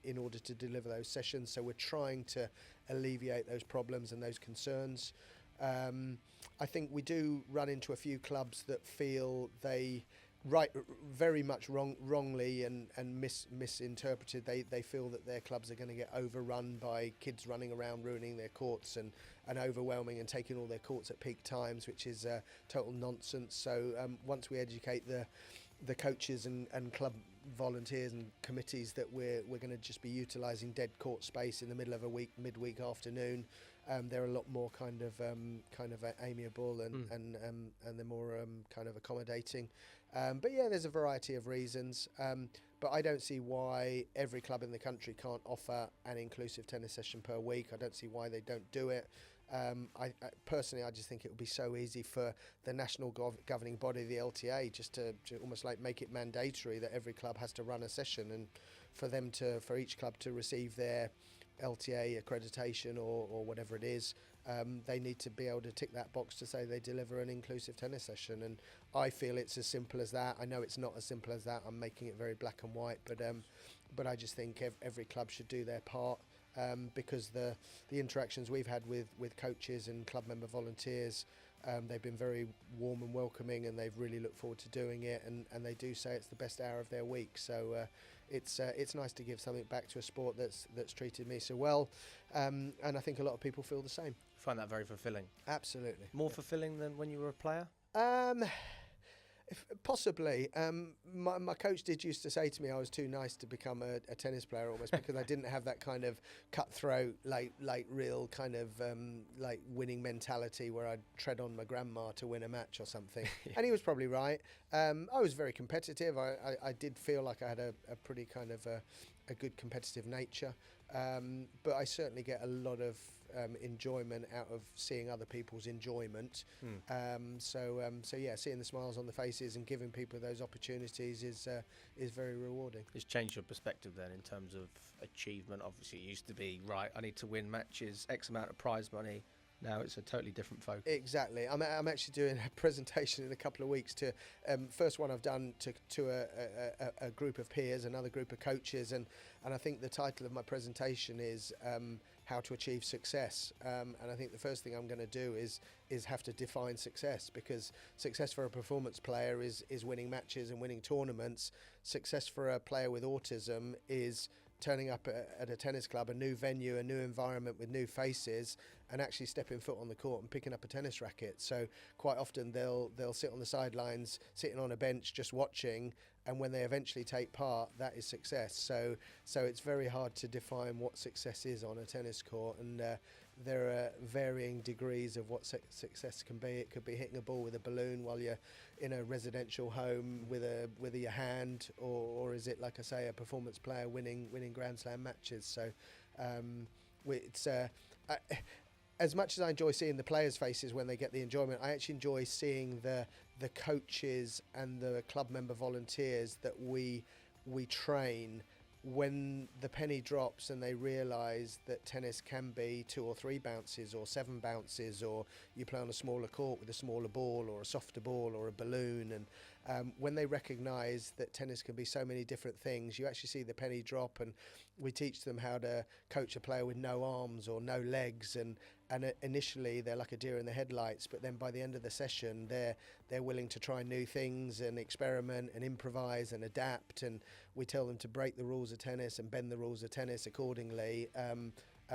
Speaker 1: in order to deliver those sessions. So we're trying to alleviate those problems and those concerns. I think we do run into a few clubs that feel they very much wrongly and misinterpreted. They feel that their clubs are going to get overrun by kids running around ruining their courts and overwhelming and taking all their courts at peak times, which is total nonsense. So once we educate the coaches and club volunteers and committees that we're going to just be utilising dead court space in the middle of a midweek afternoon, they're a lot more kind of amiable and they're more kind of accommodating. But yeah, there's a variety of reasons. But I don't see why every club in the country can't offer an inclusive tennis session per week. I don't see why they don't do it. I personally, I just think it would be so easy for the national governing body, the LTA, just to almost like make it mandatory that every club has to run a session, and for each club to receive their LTA accreditation or whatever it is, they need to be able to tick that box to say they deliver an inclusive tennis session. And I feel it's as simple as that. I know it's not as simple as that. I'm making it very black and white, but I just think every club should do their part. Because the interactions we've had with coaches and club member volunteers, they've been very warm and welcoming, and they've really looked forward to doing it, and they do say it's the best hour of their week. So it's nice to give something back to a sport that's treated me so well, and I think a lot of people feel the same.
Speaker 2: You find that very fulfilling?
Speaker 1: Absolutely.
Speaker 2: More fulfilling than when you were a player?
Speaker 1: Possibly. My coach did used to say to me I was too nice to become a tennis player, almost, because I didn't have that kind of cutthroat, like real kind of like winning mentality where I'd tread on my grandma to win a match or something. Yeah. And he was probably right. I was very competitive. I did feel like I had a pretty kind of a good competitive nature, but I certainly get a lot of enjoyment out of seeing other people's enjoyment. So yeah, seeing the smiles on the faces and giving people those opportunities is very rewarding.
Speaker 2: It's changed your perspective then in terms of achievement. Obviously, it used to be, right, I need to win matches, X amount of prize money. Now it's a totally different focus.
Speaker 1: Exactly. I'm actually doing a presentation in a couple of weeks to first one I've done to a group of peers, another group of coaches, and I think the title of my presentation is how to achieve success. And I think the first thing I'm going to do is have to define success, because success for a performance player is winning matches and winning tournaments. Success for a player with autism is turning up at a tennis club, a new venue, a new environment with new faces, and actually stepping foot on the court and picking up a tennis racket. So quite often they'll sit on the sidelines, sitting on a bench just watching, and when they eventually take part, that is success. So it's very hard to define what success is on a tennis court, and there are varying degrees of what success can be. It could be hitting a ball with a balloon while you're in a residential home with your hand, or is it, like I say, a performance player winning Grand Slam matches? So it's as much as I enjoy seeing the players' faces when they get the enjoyment, I actually enjoy seeing the coaches and the club member volunteers that we train, when the penny drops and they realise that tennis can be 2 or 3 bounces or 7 bounces, or you play on a smaller court with a smaller ball or a softer ball or a balloon, and when they recognise that tennis can be so many different things, you actually see the penny drop. And we teach them how to coach a player with no arms or no legs, and initially they're like a deer in the headlights, but then by the end of the session they're willing to try new things and experiment and improvise and adapt, and we tell them to break the rules of tennis and bend the rules of tennis accordingly. And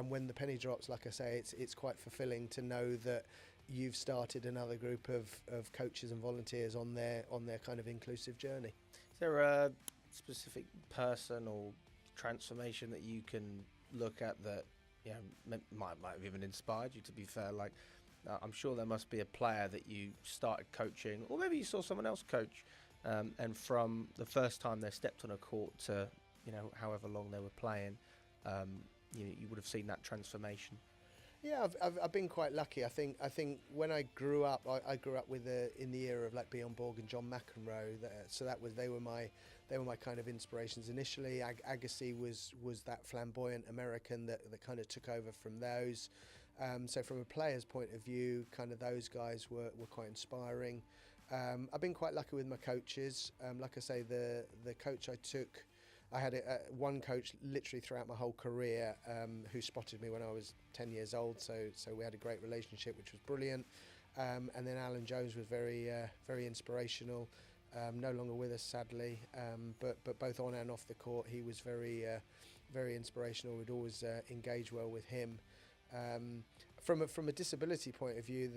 Speaker 1: when the penny drops, like I say, it's quite fulfilling to know that you've started another group of coaches and volunteers on their kind of inclusive journey.
Speaker 2: Is there a specific person or transformation that you can look at that might have even inspired you, to be fair? Like, I'm sure there must be a player that you started coaching, or maybe you saw someone else coach, and from the first time they stepped on a court to however long they were playing, you would have seen that transformation.
Speaker 1: Yeah, I've been quite lucky. I think when I grew up, I grew up with in the era of like Bjorn Borg and John McEnroe. So they were my kind of inspirations initially. Agassi was that flamboyant American that kind of took over from those. So from a player's point of view, kind of those guys were quite inspiring. I've been quite lucky with my coaches. Like I say, the coach I took, I had one coach literally throughout my whole career who spotted me when I was 10 years old. So we had a great relationship, which was brilliant. And then Alan Jones was very inspirational. No longer with us, sadly. But both on and off the court, he was very inspirational. We'd always engage well with him. From a disability point of view,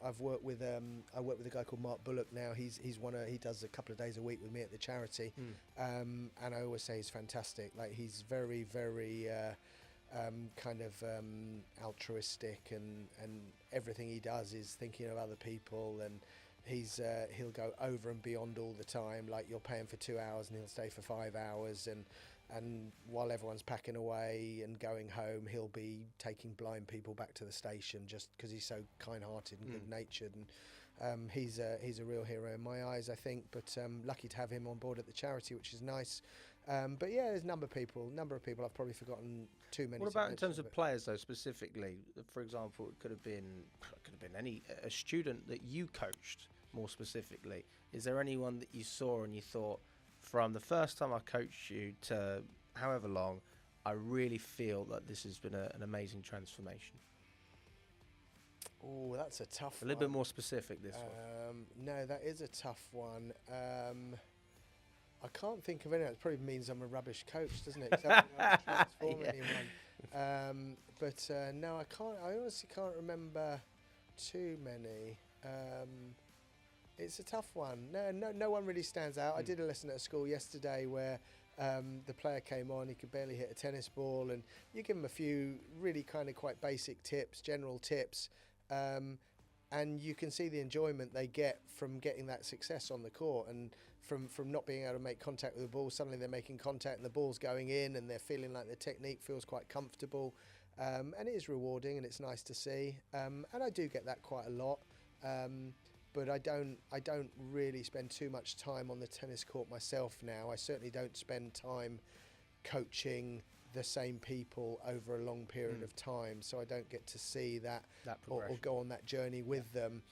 Speaker 1: I work with a guy called Mark Bullock now. He does a couple of days a week with me at the charity, and I always say he's fantastic. Like, he's very kind of altruistic, and everything he does is thinking of other people, and he'll go over and beyond all the time. Like, you'll pay him for 2 hours and he'll stay for 5 hours, and while everyone's packing away and going home, he'll be taking blind people back to the station just because he's so kind-hearted and good-natured. And he's a real hero in my eyes, I think. But lucky to have him on board at the charity, which is nice. But yeah, there's a number of people. I've probably forgotten too many.
Speaker 2: What about in terms of players, though, specifically? For example, it could have been a student that you coached more specifically. Is there anyone that you saw and you thought, from the first time I coached you to however long, I really feel that this has been an amazing transformation?
Speaker 1: Oh, that's a tough one.
Speaker 2: A little bit more specific, this one.
Speaker 1: No, that is a tough one. I can't think of anyone. It probably means I'm a rubbish coach, doesn't it? 'Cause I don't know how to transform anyone. But no, I can't. I honestly can't remember too many. It's a tough one. No one really stands out. I did a lesson at a school yesterday where the player came on. He could barely hit a tennis ball, and you give him a few really kind of quite basic tips, general tips, and you can see the enjoyment they get from getting that success on the court, and from not being able to make contact with the ball. Suddenly they're making contact and the ball's going in, and they're feeling like the technique feels quite comfortable, and it is rewarding, and it's nice to see. And I do get that quite a lot. But I don't really spend too much time on the tennis court myself now. I certainly don't spend time coaching the same people over a long period of time, so I don't get to see that or go on that journey with them,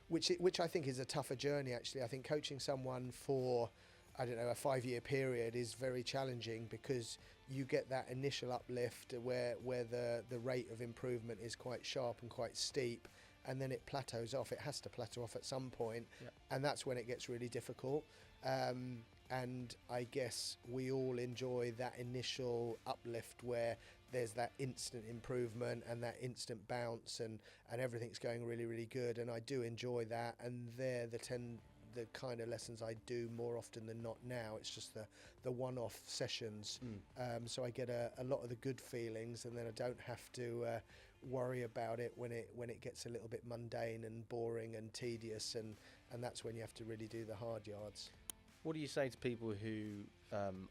Speaker 1: which I think is a tougher journey, actually. I think coaching someone for, I don't know, a 5-year period is very challenging, because you get that initial uplift where the rate of improvement is quite sharp and quite steep, and then it plateaus off. It has to plateau off at some point, and that's when it gets really difficult. And I guess we all enjoy that initial uplift where there's that instant improvement and that instant bounce, and everything's going really, really good. And I do enjoy that, and they're the kind of lessons I do more often than not now. It's just the one-off sessions, so I get a lot of the good feelings, and then I don't have to worry about it when it gets a little bit mundane and boring and tedious, and that's when you have to really do the hard yards.
Speaker 2: What do you say to people who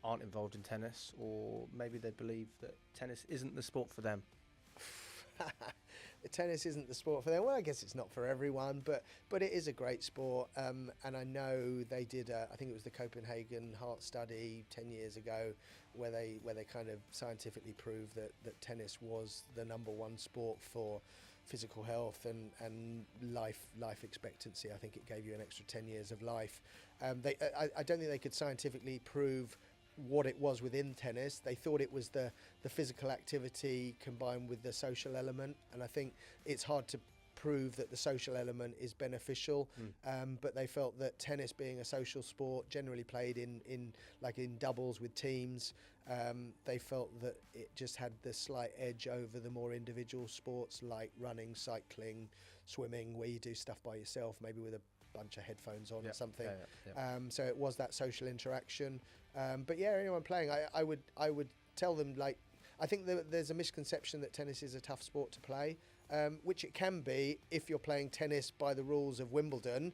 Speaker 2: aren't involved in tennis, or maybe they believe that tennis isn't the sport for them?
Speaker 1: Tennis isn't the sport for them. Well, I guess it's not for everyone, but it is a great sport. And I know they did. I think it was the Copenhagen Heart Study 10 years ago, where they kind of scientifically proved that tennis was the #1 sport for physical health and life expectancy. I think it gave you an extra 10 years of life. I don't think they could scientifically prove what it was within tennis. They thought it was the physical activity combined with the social element, and I think it's hard to prove that the social element is beneficial, but they felt that tennis, being a social sport generally played in doubles with teams, they felt that it just had the slight edge over the more individual sports like running, cycling, swimming, where you do stuff by yourself, maybe with a bunch of headphones on or something. So it was that social interaction. But yeah, anyone playing, I would tell them, like, I think there's a misconception that tennis is a tough sport to play, which it can be if you're playing tennis by the rules of Wimbledon.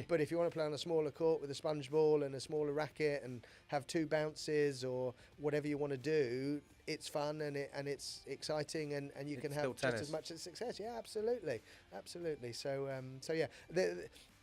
Speaker 1: But if you want to play on a smaller court with a sponge ball and a smaller racket and have 2 bounces or whatever you want to do, it's fun and it's exciting, and you
Speaker 2: It's
Speaker 1: can
Speaker 2: still
Speaker 1: have just
Speaker 2: tennis.
Speaker 1: as much as success. Yeah, absolutely. So yeah,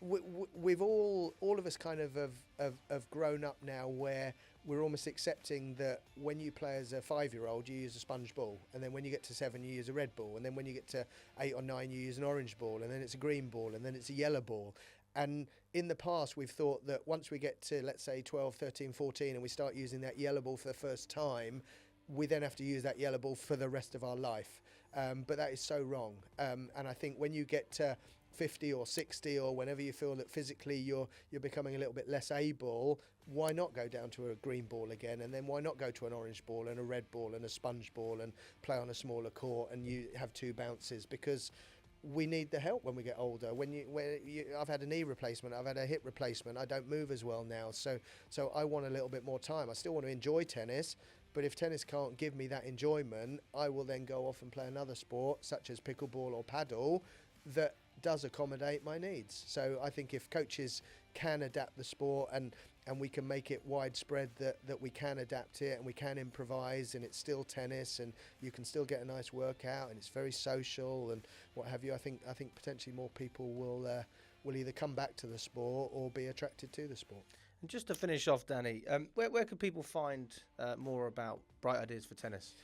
Speaker 1: we've all of us kind of have grown up now, where we're almost accepting that when you play as a 5-year-old, you use a sponge ball, and then when you get to 7, you use a red ball, and then when you get to 8 or 9, you use an orange ball, and then it's a green ball, and then it's a yellow ball. And in the past, we've thought that once we get to, let's say, 12, 13, 14, and we start using that yellow ball for the first time, we then have to use that yellow ball for the rest of our life. But that is so wrong. And I think when you get to 50 or 60, or whenever you feel that physically you're becoming a little bit less able, why not go down to a green ball again? And then why not go to an orange ball and a red ball and a sponge ball and play on a smaller court, and you have 2 bounces? Because we need the help when we get older. I've had a knee replacement, I've had a hip replacement, I don't move as well now, so I want a little bit more time. I still want to enjoy tennis, but if tennis can't give me that enjoyment, I will then go off and play another sport such as pickleball or paddle that does accommodate my needs. So I think if coaches can adapt the sport, and we can make it widespread, that we can adapt it and we can improvise, and it's still tennis and you can still get a nice workout and it's very social and what have you, I think potentially more people will either come back to the sport or be attracted to the sport.
Speaker 2: And just to finish off, Danny, where can people find more about Bright Ideas for Tennis?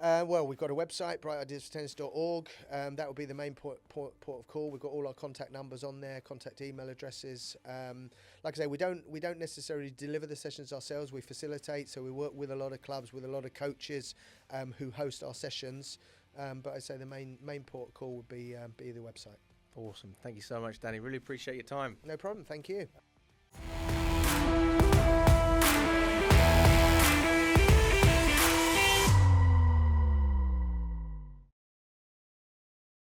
Speaker 1: Well, we've got a website, brightideasfortennis.org. That will be the main port of call. We've got all our contact numbers on there, contact email addresses. Like I say, we don't necessarily deliver the sessions ourselves. We facilitate, so we work with a lot of clubs, with a lot of coaches who host our sessions. But I'd say the main port of call would be the website.
Speaker 2: Awesome. Thank you so much, Danny. Really appreciate your time.
Speaker 1: No problem. Thank you.